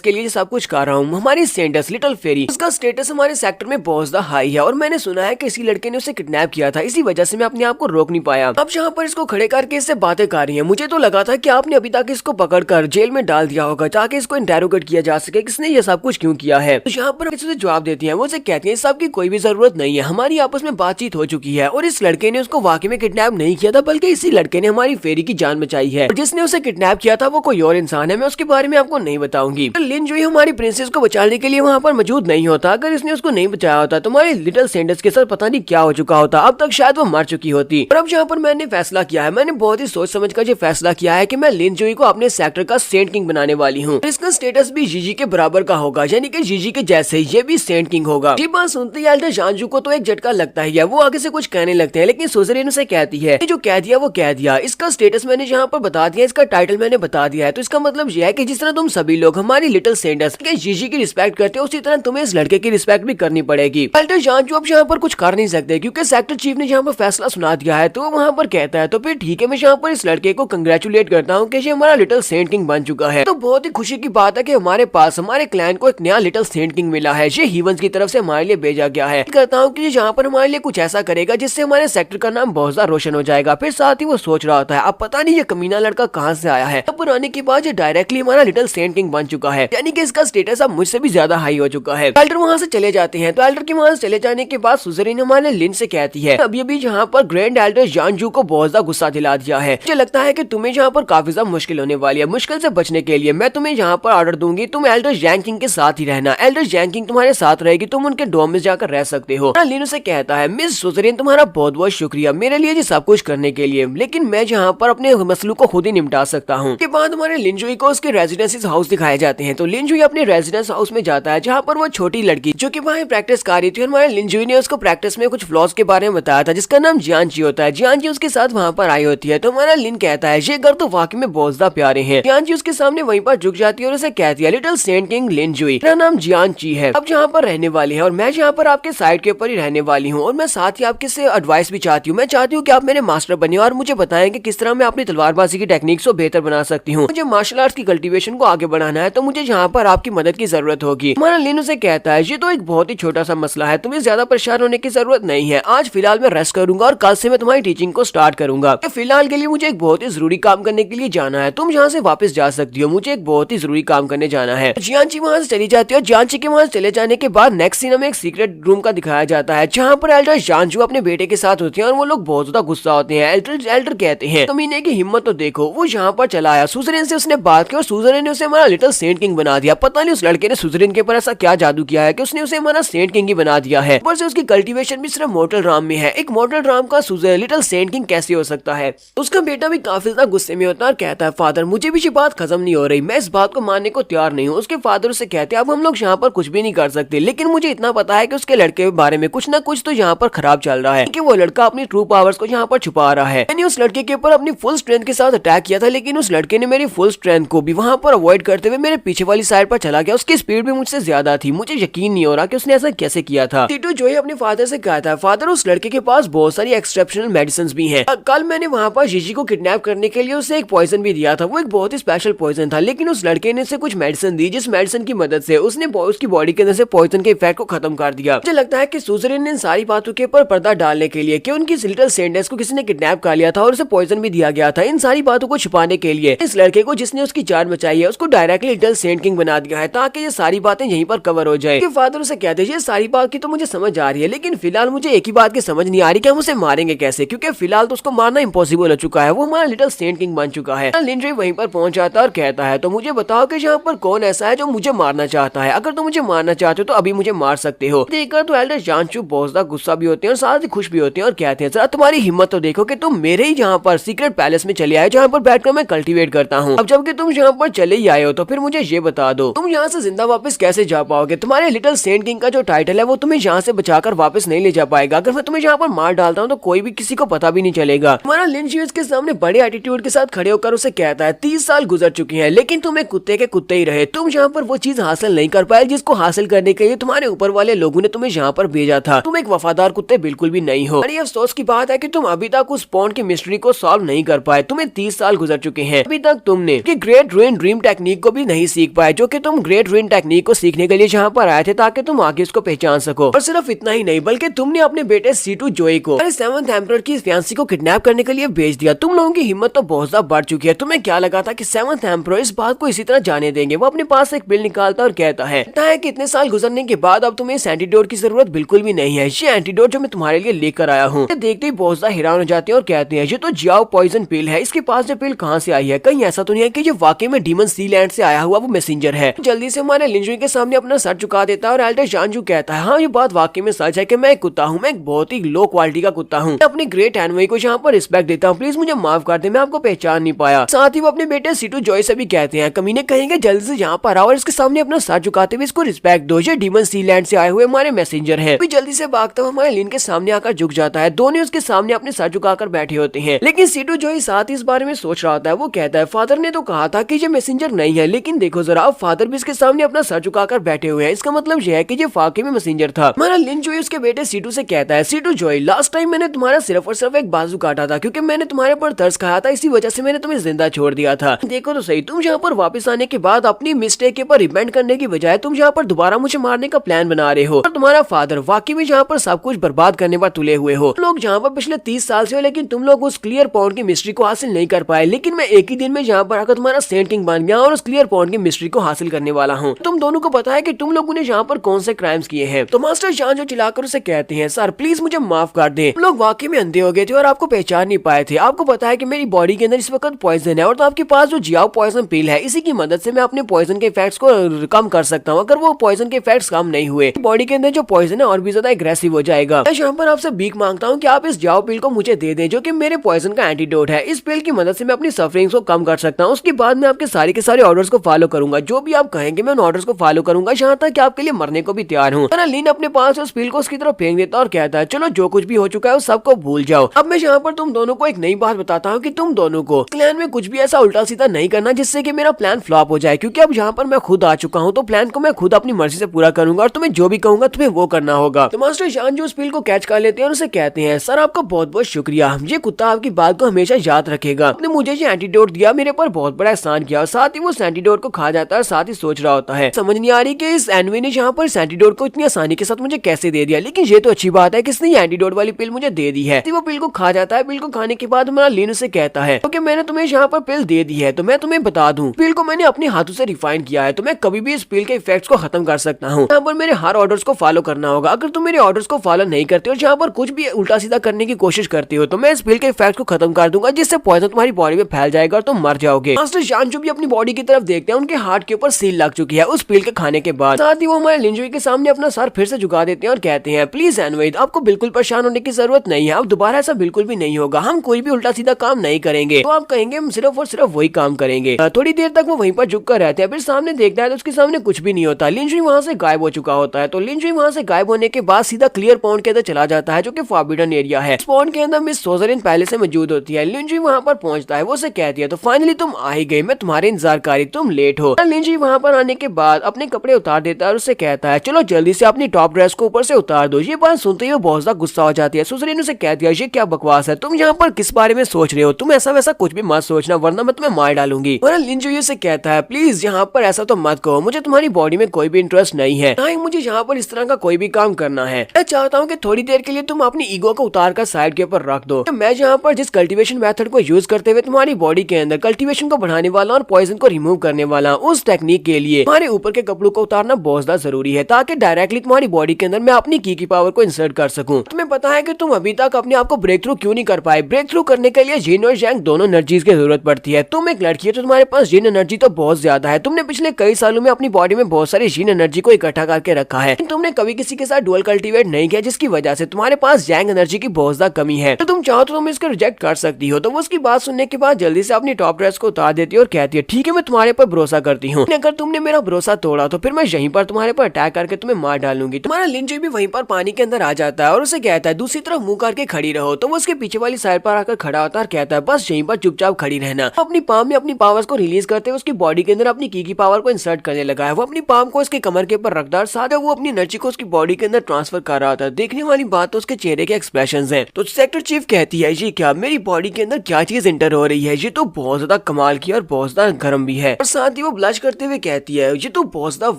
के लिए सब कुछ कर रहा हूँ। हमारी सेंटस लिटिल फेरी, उसका स्टेटस हमारे सेक्टर में बहुत ज्यादा हाई है और मैंने सुना है कि इसी लड़के ने उसे किडनैप किया था, इसी वजह से मैं अपने आप को रोक नहीं पाया। अब यहाँ पर इसको खड़े करके इससे बातें कर रही है। मुझे तो लगा था कि आपने अभी तक इसको पकड़कर जेल में डाल दिया होगा ताकि इसको इंटेरोगेट किया जा सके किसने ये सब कुछ क्यों किया है। तो यहाँ पर इसे जवाब देती है, वो उसे कहती है इस सब की कोई भी जरूरत नहीं है, हमारी आपस में बातचीत हो चुकी है और इस लड़के ने उसको वाकई में किडनैप नहीं किया था, बल्कि इसी लड़के ने हमारी फेरी की जान बचाई है। जिसने उसे किडनैप किया था वो कोई और इंसान है, मैं उसके बारे में आपको नहीं बताऊंगी। तो लिन जो हमारी प्रिंसेस को बचाने के लिए वहाँ पर मौजूद नहीं होता, अगर इसने उसको नहीं बचाया होता तो हमारी लिटिल सेंडर्स के साथ पता नहीं क्या हो चुका होता, अब तक शायद वो मर चुकी होती। और अब यहाँ पर मैंने फैसला किया है, मैंने बहुत ही सोच समझ कर ये फैसला किया है कि मैं लिन जोई को अपने सेक्टर का सेंट किंग बनाने वाली हूँ। इसका स्टेटस भी जीजी के बराबर का होगा, यानी कि जीजी के जैसे ये भी सेंट किंग होगा। ये बात सुनते ही एल्डर जानजू को तो एक झटका लगता है, वो आगे से कुछ कहने लगते हैं, लेकिन सुजरीन उसे कहती है जो कह दिया वो कह दिया, इसका स्टेटस मैंने यहाँ पर बता दिया, इसका टाइटल मैंने बता दिया है, तो इसका मतलब यह है कि जिस तरह तुम सभी लोग हमारी लिटिल सेंडर्स के जीजी की रिस्पेक्ट करते हो उसी तरह तुम्हें इस लड़के की रिस्पेक्ट भी करनी पड़ेगी। एल्डर जानजू अब यहाँ पर कुछ कर नहीं सकते क्योंकि सेक्टर चीफ ने यहाँ पर फैसला सुना दिया है, तो वहाँ पर कहता है तो फिर ठीक है, मैं यहाँ पर इस लड़के को कंग्रेचुलेट करता हूँ कि ये हमारा लिटिल सेंट किंग बन चुका है। तो बहुत ही खुशी की बात है कि हमारे पास हमारे क्लैन को एक नया लिटिल सेंट किंग मिला है, ये हीवंस की तरफ से हमारे लिए भेजा गया है। कहता हूँ कि यहाँ पर हमारे लिए कुछ ऐसा करेगा जिससे हमारे सेक्टर का नाम बहुत ज्यादा रोशन हो जाएगा। फिर साथ ही वो सोच रहा होता है अब पता नहीं ये कमीना लड़का कहाँ से आया है, अब आने के बाद ये डायरेक्टली हमारा लिटिल सेंट किंग बन चुका है, यानी कि इसका स्टेटस अब मुझसे भी ज्यादा हाई हो चुका है। एल्डर वहाँ से चले जाते हैं, तो एल्डर के वहाँ से चले जाने के बाद सुजरीन हमारे लिन से कहती है अभी अभी यहाँ पर ग्रैंड एल्डर जानजू को बहुत ज्यादा गुस्सा दिला दिया है, मुझे लगता है कि तुम्हें यहाँ पर काफी ज्यादा मुश्किल होने वाली है, मुश्किल से बचने के लिए मैं तुम्हें यहाँ पर ऑर्डर दूंगी तुम एल्डर जैंग किंग के साथ ही रहना, एल्डर जैंग किंग तुम्हारे साथ रहेगी, तुम उनके डोम में जाकर रह सकते हो। लिन उसे कहता है मिस सुजरीन तुम्हारा बहुत बहुत शुक्रिया मेरे लिए ये सब कुछ करने के लिए, लेकिन मैं यहाँ पर अपने मसलों को खुद ही निपटा सकता हूँ। के बाद हमारे लिनजुई को उसके रेजिडेंस हाउस दिखाए जाते हैं, तो लिनजुई अपने रेजिडेंस हाउस में जाता है जहाँ पर वो छोटी लड़की जो कि वहाँ प्रैक्टिस कर रही थी, हमारे लिनजुई ने उसको प्रैक्टिस में कुछ फ्लॉज के बारे में बताया था जिसका नाम जियानची होता है। जियानची उसके साथ वहाँ पर आई होती है, तो हमारा लिन कहता है ये घर तो वाकई में बहुत ज्यादा प्यारे हैं। जियानची उसके सामने वहीं पर झुक जाती है और उसे कहती है लिटिल सेंट किंग लिनजुई, मेरा नाम जियानची है, अब यहाँ पर रहने वाली है और मैं यहाँ पर आपके साइड के ऊपर ही रहने वाली हूँ और मैं साथ ही आपके से एडवाइस भी चाहती हूँ, मैं चाहती हूँ कि आप मेरे मास्टर बनिए और मुझे बताएं कि किस तरह मैं अपनी तलवारबाजी की टेक्निक्स को बेहतर बना सकती हूँ, मुझे मार्शल आर्ट्स की कल्टीवेशन को आगे बढ़ाना है, तो मुझे यहाँ पर आपकी मदद की जरूरत होगी। हमारा लिन उसे कहता है ये तो एक बहुत ही छोटा सा मसला है, तुम्हें ज्यादा परेशान होने की जरूरत नहीं है, आज फिलहाल मैं रेस्ट करूंगा और कल से मैं तुम्हारी टीचिंग को स्टार्ट करूंगा, फिलहाल के लिए मुझे एक बहुत ही जरूरी काम करने के लिए जाना है, तुम यहाँ से वापस जा सकती हो, मुझे एक बहुत ही जरूरी काम करने जाना है। जियानची वहाँ से चली जाती है और जियानची के वहाँ से चले जाने के बाद नेक्स्ट सीन हमें एक सीक्रेट रूम का दिखाया जाता है जहाँ पर एल्डर जानजू अपने बेटे के साथ होती है और वो लोग बहुत ज्यादा गुस्सा होते हैं। एल्डर कहते हैं कमीने की हिम्मत तो देखो, वो यहाँ पर चला आया, सुजरीन से उसने बात की और सुजरीन ने उसे हमारा लिटिल सेंट किंग बना दिया। पता नहीं उस लड़के ने सुजरीन के ऊपर ऐसा क्या जादू किया है कि उसने उसे हमारा सेंट किंग ही बना दिया है, ऊपर से उसकी कल्टीवेशन भी सिर्फ मॉर्टल राम में है, एक मॉर्टल राम का लिटिल सेंट किंग कैसे हो सकता है। उसका बेटा भी काफी ज्यादा गुस्से में होता है और कहता है फादर मुझे भी ये बात खत्म नहीं हो रही, मैं इस बात को मानने को तैयार नहीं हूँ। उसके फादर उसे कहते हैं अब हम लोग यहाँ पर कुछ भी नहीं कर सकते, लेकिन मुझे इतना पता है कि उसके लड़के के बारे में कुछ ना कुछ तो यहाँ पर खराब चल रहा है कि वो लड़का अपनी ट्रू पावर्स को यहाँ पर छुपा रहा है। मैंने उस लड़के के ऊपर अपनी फुल स्ट्रेंथ के साथ अटैक किया था, लेकिन उस लड़के ने मेरी फुल स्ट्रेंथ को भी वहाँ पर अवॉइड करते हुए मेरे पीछे वाली साइड पर चला गया, उसकी स्पीड भी मुझसे ज्यादा थी, मुझे यकीन नहीं हो रहा कि उसने ऐसा कैसे किया था। टीटू जो है अपने फादर से कहा था फादर उस लड़के के पास बहुत सारी एक्सेप्शनल मेडिसिन भी हैं। कल मैंने वहाँ पर जीजी को किडनैप करने के लिए उसे एक पॉइजन भी दिया था, वो एक बहुत ही स्पेशल पॉइजन था, लेकिन उस लड़के ने उसे कुछ मेडिसिन दी जिस मेडिसिन की मदद से उसने उसकी बॉडी के अंदर से पॉइजन के इफेक्ट को खत्म कर दिया। मुझे लगता है कि सुजरीन ने इन सारी बातों के ऊपर पर्दा डालने के लिए कि उनकी लिटिल सेंडर्स को किसी ने किडनैप कर लिया था और उसे पॉइजन भी दिया गया था, इन सारी बातों को छुपाने के लिए इस लड़के को जिसने उसकी जान बचाई है उसको डायरेक्टली लिटिल सेंट किंग बना दिया है ताकि ये सारी बातें यहीं पर कवर हो जाए। फादर उसे कहते हैं ये सारी बात की तो मुझे समझ आ रही है, लेकिन फिलहाल मुझे एक ही बात की समझ नहीं आ रही कि हम उसे मारेंगे कैसे, क्योंकि फिलहाल तो उसको मारना इम्पॉसिबल हो चुका है, वो हमारा लिटिल सेंट किंग बन चुका है। लिंड्रे वहीं पर पहुंच जाता है और कहता है तो मुझे बताओ कि यहाँ पर कौन ऐसा है जो मुझे मारना चाहता है, अगर तुम मुझे मारना चाहते हो तो अभी मुझे मार सकते हो। देखकर तो एल्डर जानचू बहुत ज्यादा गुस्सा भी होते हैं और साथ ही खुश भी होते हैं और कहते हैं जरा तुम्हारी हिम्मत तो देखो कि तुम मेरे ही यहाँ पर सीक्रेट पैलेस में चले आए जहाँ पर बैठकर मैं कल्टीवेट करता हूँ। अब जबकि तुम यहाँ पर चले ही आए हो तो फिर मुझे ये बता दो तुम यहाँ से जिंदा वापस कैसे जा पाओगे, तुम्हारे लिटिल सेंट किंग का जो टाइटल है वो तुम्हें यहाँ से बचाकर वापस नहीं ले जा पाएगा, अगर मैं तुम्हें यहाँ पर मार डालता हूँ तो कोई भी किसी को पता भी नहीं चलेगा। हमारा लिंची उसके सामने बड़े एटीट्यूड के साथ खड़े होकर उसे कहता है 30 साल गुजर चुके हैं लेकिन तुम एक कुत्ते के कुत्ते ही रहे, तुम यहाँ पर वो चीज हासिल नहीं कर पाए जिसको हासिल करने के लिए तुम्हारे ऊपर वाले लोगों ने तुम्हें यहाँ पर भेजा था, तुम एक वफादार कुत्ते बिल्कुल भी नहीं हो। बड़ी अफसोस की बात है कि तुम अभी तक उस पॉन्ड की मिस्ट्री को सॉल्व नहीं कर पाए। तुम्हें 30 साल गुजर चुके हैं, अभी तक तुमने ग्रेट रुइन ड्रीम टेक्निक को भी नहीं सीख पाए, जो कि तुम ग्रेट रुइन टेक्निक को सीखने के लिए जहाँ पर आए थे ताकि तुम आगे इसको पहचान सको। और सिर्फ इतना ही नहीं, बल्कि तुमने अपने बेटे C2 जोई को सेवंथ एम्परर की फियांसी को किडनैप करने के लिए भेज दिया। तुम लोगों की हिम्मत तो बहुत ज्यादा बढ़ चुकी है। तुम्हें क्या लगा था कि सेवंथ एम्परर इस बात को इसी तरह जाने देंगे? वो अपने पास एक पिल निकालता और कहता है कि इतने साल गुजरने के बाद अब तुम्हें इस एंटीडोट की जरूरत बिल्कुल भी नहीं है। ये एंटीडोट जो मैं तुम्हारे लिए लेकर आया हूँ। देखते ही बहुत ज्यादा हैरान हो जाते हैं और कहते हैं ये तो जियाओ पॉइजन पिल है, इसके पास ये पिल कहाँ से आई है? कहीं ऐसा तो नहीं है कि ये वाकई में डीमन सी लैंड से आया हुआ वो मैसेंजर है? जल्दी से हमारे लिंजुई के सामने अपना सर झुका देता है और एल्डर जानजू कहता है हाँ ये बात वाकई में सच है कि मैं एक कुत्ता हूँ, मैं एक बहुत ही लो क्वालिटी का कुत्ता हूँ। अपनी ग्रेट एनवई को यहाँ पर रिस्पेक्ट देता हूँ, प्लीज मुझे माफ कर दे, मैं आपको पहचान नहीं पाया। साथ ही वो अपने बेटे C2 जोई से भी कहते हैं कमीने कहेंगे जल्दी से यहाँ पर आओ और इसके सामने अपना सर झुकाते हुए इसको रिस्पेक्ट दो, ये डीमन सी लैंड से आए हुए हमारे मैसेंजर है। जल्दी से भागता हुआ हमारे लिन के सामने आकर झुक जाता है। दोनों उसके सामने अपने सर झुकाकर बैठे होते हैं, लेकिन C2 जोई साथ ही इस बारे में सोच रहा होता है। वो कहता है फादर ने तो कहा था कि ये मैसेंजर नहीं है, लेकिन देखो जरा फादर भी इसके सामने अपना सर झुकाकर बैठे हुए हैं, इसका मतलब यह है कि ये वाकई में मैसेंजर था। हमारा लिन जोई उसके बेटे C2 से कहता है C2 जोई लास्ट टाइम मैंने तुम्हारा सिर्फ और सिर्फ एक बाजू काटा था क्योंकि मैंने तुम्हारे पर तरस खाया था, इसी वजह से मैंने तुम्हें जिंदा छोड़ दिया था। देखो तो सही, तुम यहाँ पर वापस आने के बाद अपनी मिस्टेक के पर रिपेंट करने की बजाय तुम यहाँ पर दोबारा मुझे मारने का प्लान बना रहे हो और तुम्हारा फादर वाकई में यहाँ पर सब कुछ बर्बाद करने पर तुले हुए हो। लोग जहाँ पर पिछले 30 साल से हो, लेकिन तुम लोग उस क्लियर पॉइंट की मिस्ट्री को हासिल नहीं कर पाए, लेकिन मैं एक ही दिन में यहाँ पर आकर तुम्हारा सेंट किंग बन गया और उस क्लियर पॉइंट की मिस्ट्री को हासिल करने वाला हूँ। तुम दोनों को पता है कि तुम लोगों ने यहाँ पर कौन से क्राइम्स किए हैं। तो मास्टर जान जो चिल्लाकर उसे कहते हैं सर प्लीज मुझे माफ कर दे, लोग वाकई में अंधे हो गए थे और आपको पहचान नहीं पाए थे। आपको पता है कि मेरी बॉडी के अंदर इस वक्त पॉइजन है और तो आपके पास जो जियाओ पॉइजन पिल है, इसी की मदद से मैं अपने पॉइजन के इफेक्ट्स को कम कर सकता हूँ। अगर वो पॉइजन के इफेक्ट्स कम नहीं हुए, बॉडी के अंदर जो पॉइजन है और भी ज्यादा एग्रेसिव हो जाएगा। मैं यहाँ पर आपसे भीख मांगता हूँ कि आप इस जियाओ पिल को मुझे दे दें, जो कि मेरे पॉइजन का एंटीडोट है। इस पिल की मदद से मैं अपनी सफरिंग्स को कम कर सकता हूँ। उसके बाद मैं आपके सारे के सारे ऑर्डर्स को फॉलो करूंगा, जो भी आप कहेंगे मैं उन ऑर्डर्स को फॉलो करूंगा, यहाँ तक कि आपके लिए मरने को भी तैयार हूँ। लिन अपने पास उस पिल को उसकी तरफ फेंक देता और कहता है चलो जो कुछ भी हो चुका है उस सबको भूल जाओ। अब मैं यहाँ पर तुम दोनों को एक नई बात बताता हूँ कि तुम दोनों को प्लान में कुछ भी ऐसा उल्टा सीधा नहीं करना जिससे कि मेरा प्लान फ्लॉप हो जाए, क्योंकि अब यहाँ पर मैं खुद आ चुका हूँ, तो प्लान को मैं खुद अपनी मर्जी से पूरा करूंगा और तुम्हें जो भी कहूंगा तुम्हें वो करना होगा। तो मास्टर जान जो उस पिल को कैच कर लेते हैं और उसे कहते हैं सर आपका बहुत बहुत शुक्रिया, ये कुत्ता आपकी बात को हमेशा याद रखेगा। आपने मुझे ये एंटीडोट दिया, मेरे पर बहुत बड़ा एहसान किया। और साथ ही वो एंटीडोट को खा जाता है और साथ ही सोच रहा होता है समझ नहीं आ रही कि इस एनवी ने यहाँ पर एंटीडोट को इतनी आसानी के साथ मुझे कैसे दे दिया, लेकिन ये तो अच्छी बात है कि इसने एंटीडोट वाली पिल मुझे दे दी है। वो पिल को खा जाता है। पिल को खाने के बाद हमारा लिन उसे कहता है क्योंकि मैंने तुम्हें यहाँ पर पिल दे दी है तो मैं तुम्हें बता दूं, पिल को मैंने अपने हाथों से रिफाइन किया है, तो मैं कभी भी इस पिल के इफेक्ट्स को खत्म कर सकता हूँ। यहाँ पर मेरे हर ऑर्डर्स को फॉलो करना होगा। अगर तुम मेरे ऑर्डर्स को फॉलो नहीं करते हो, यहाँ पर कुछ भी उल्टा सीधा करने की कोशिश करते हो, तो मैं इस पिल के इफेक्ट को खत्म कर दूंगा, जिससे पॉइजन तुम्हारी बॉडी में फैल जाएगा और तुम मर जाओगे। मास्टर जान जो भी अपनी बॉडी की तरफ देखते हैं, उनके हार्ट के ऊपर सील लग चुकी है उस पिल के खाने के बाद। साथ ही वो हमारे लिंजुई के सामने अपना सर फिर से झुका देते हैं और कहते हैं प्लीज एनवेद आपको बिल्कुल परेशान होने की जरूरत नहीं है, अब दोबारा ऐसा बिल्कुल भी नहीं होगा, हम कोई भी उल्टा सीधा काम नहीं करेंगे। तो आप कहेंगे हम सिर्फ और सिर्फ वही काम करेंगे। थोड़ी देर तक वो वहीं पर झुक कर रहते हैं, फिर सामने देखता है तो उसके सामने कुछ भी नहीं होता। लिंजुई वहाँ से गायब हो चुका होता है। तो लिंजुई वहाँ से गायब होने के बाद सीधा क्लियर पॉइंट के अंदर चला जाता है, जो कि फॉरबिडन एरिया है। इस पॉइंट के अंदर मिस सोजरिन पहले से मौजूद होती है। लिंजुई वहाँ पर पहुंचता है, वो उसे कहती है तो फाइनली तुम आ ही गई, मैं तुम्हारे इंतजार कर रही, तुम लेट हो। लिंजुई वहाँ पर आने के बाद अपने कपड़े उतार देता है और उसे कहता है चलो जल्दी से अपनी टॉप ड्रेस को ऊपर से उतार दो। ये बात सुनते ही वो बहुत ज्यादा गुस्सा हो जाती है। सुजरीन उसे कहती है ये क्या बकवास है, तुम यहाँ पर किस बारे में सोच रहे हो, तुम ऐसा वैसा कुछ भी मत सोचना वरना मैं तुम्हें मार डालूंगी। लिंजुई उसे कहता है प्लीज यहाँ पर ऐसा तो मत कहो, मुझे तुम्हारी बॉडी में कोई भी इंटरेस्ट नहीं है, ना ही मुझे यहाँ पर इस तरह का कोई भी काम करना है। मैं चाहता हूँ कि थोड़ी देर के लिए तुम अपनी ईगो को उतार कर साइड के ऊपर रख दो। मैं यहाँ पर जिस कल्टीवेशन मेथड को यूज करते हुए तुम्हारी बॉडी के अंदर कल्टीवेशन को बढ़ाने वाला और पॉइजन को रिमूव करने वाला, उस टेक्निक के लिए तुम्हारे ऊपर के कपड़ों को उतारना बहुत ज्यादा जरूरी है, ताकि डायरेक्टली तुम्हारी बॉडी के अंदर मैं अपनी की पावर को इंसर्ट कर सकूं। तुम्हें पता है कि तुम अभी तक अपने आप को ब्रेक थ्रू क्यों नहीं कर पाए? ब्रेक थ्रू करने के लिए जिन और जैंग दोनों एनर्जीज की जरूरत पड़ती है। तुम एक लड़की है तो तुम्हारे पास जिन एनर्जी तो बहुत ज्यादा है। तुमने पिछले कई सालों में अपनी बॉडी में बहुत सारी जिन एनर्जी को इकट्ठा करके रखा है, तुमने कभी किसी के साथ डुअल कल्टीवेट नहीं किया, जिसकी वजह से तुम्हारे पास जैंग एनर्जी की बहुत ज्यादा कमी है। तो तुम चाहो तो तुम इसको रिजेक्ट कर सकती हो। तो वो उसकी बात सुनने के बाद जल्दी से अपनी टॉप ड्रेस को उतार देती है और कहती है ठीक है मैं तुम्हारे पर भरोसा करती हूँ, अगर तुमने मेरा भरोसा तोड़ा तो फिर मैं यहीं पर तुम्हारे पर अटैक करके तुम्हें मार डालूंगी। तुम्हारा लिंजुई भी वहीं पर पानी के अंदर आ जाता है और उसे कहता है दूसरी तरफ मुंह करके खड़ी रहो। तो वो उसके पीछे वाली साइड पर आकर खड़ा होता है और कहता है बस यहीं पर चुपचाप खड़ी रहना। अपनी पाम में अपनी पावर्स को रिलीज करते हुए उसकी बॉडी के अंदर अपनी की पावर को इंसर्ट करने लगा है। वो अपनी पाम को उसके कमर के ऊपर रखता है, साथ वो अपनी एनर्जी को उसकी बॉडी के अंदर ट्रांसफर कर रहा था। देखने वाली बात तो उसके चेहरे के एक्सप्रेशंस हैं। तो सेक्टर चीफ कहती है जी क्या मेरी बॉडी के अंदर क्या चीज एंटर हो रही है, ये तो बहुत ज्यादा कमाल की और बहुत ज्यादा गर्म भी है। और साथ ही वो ब्लश करते हुए कहती है ये तो बहुत ज्यादा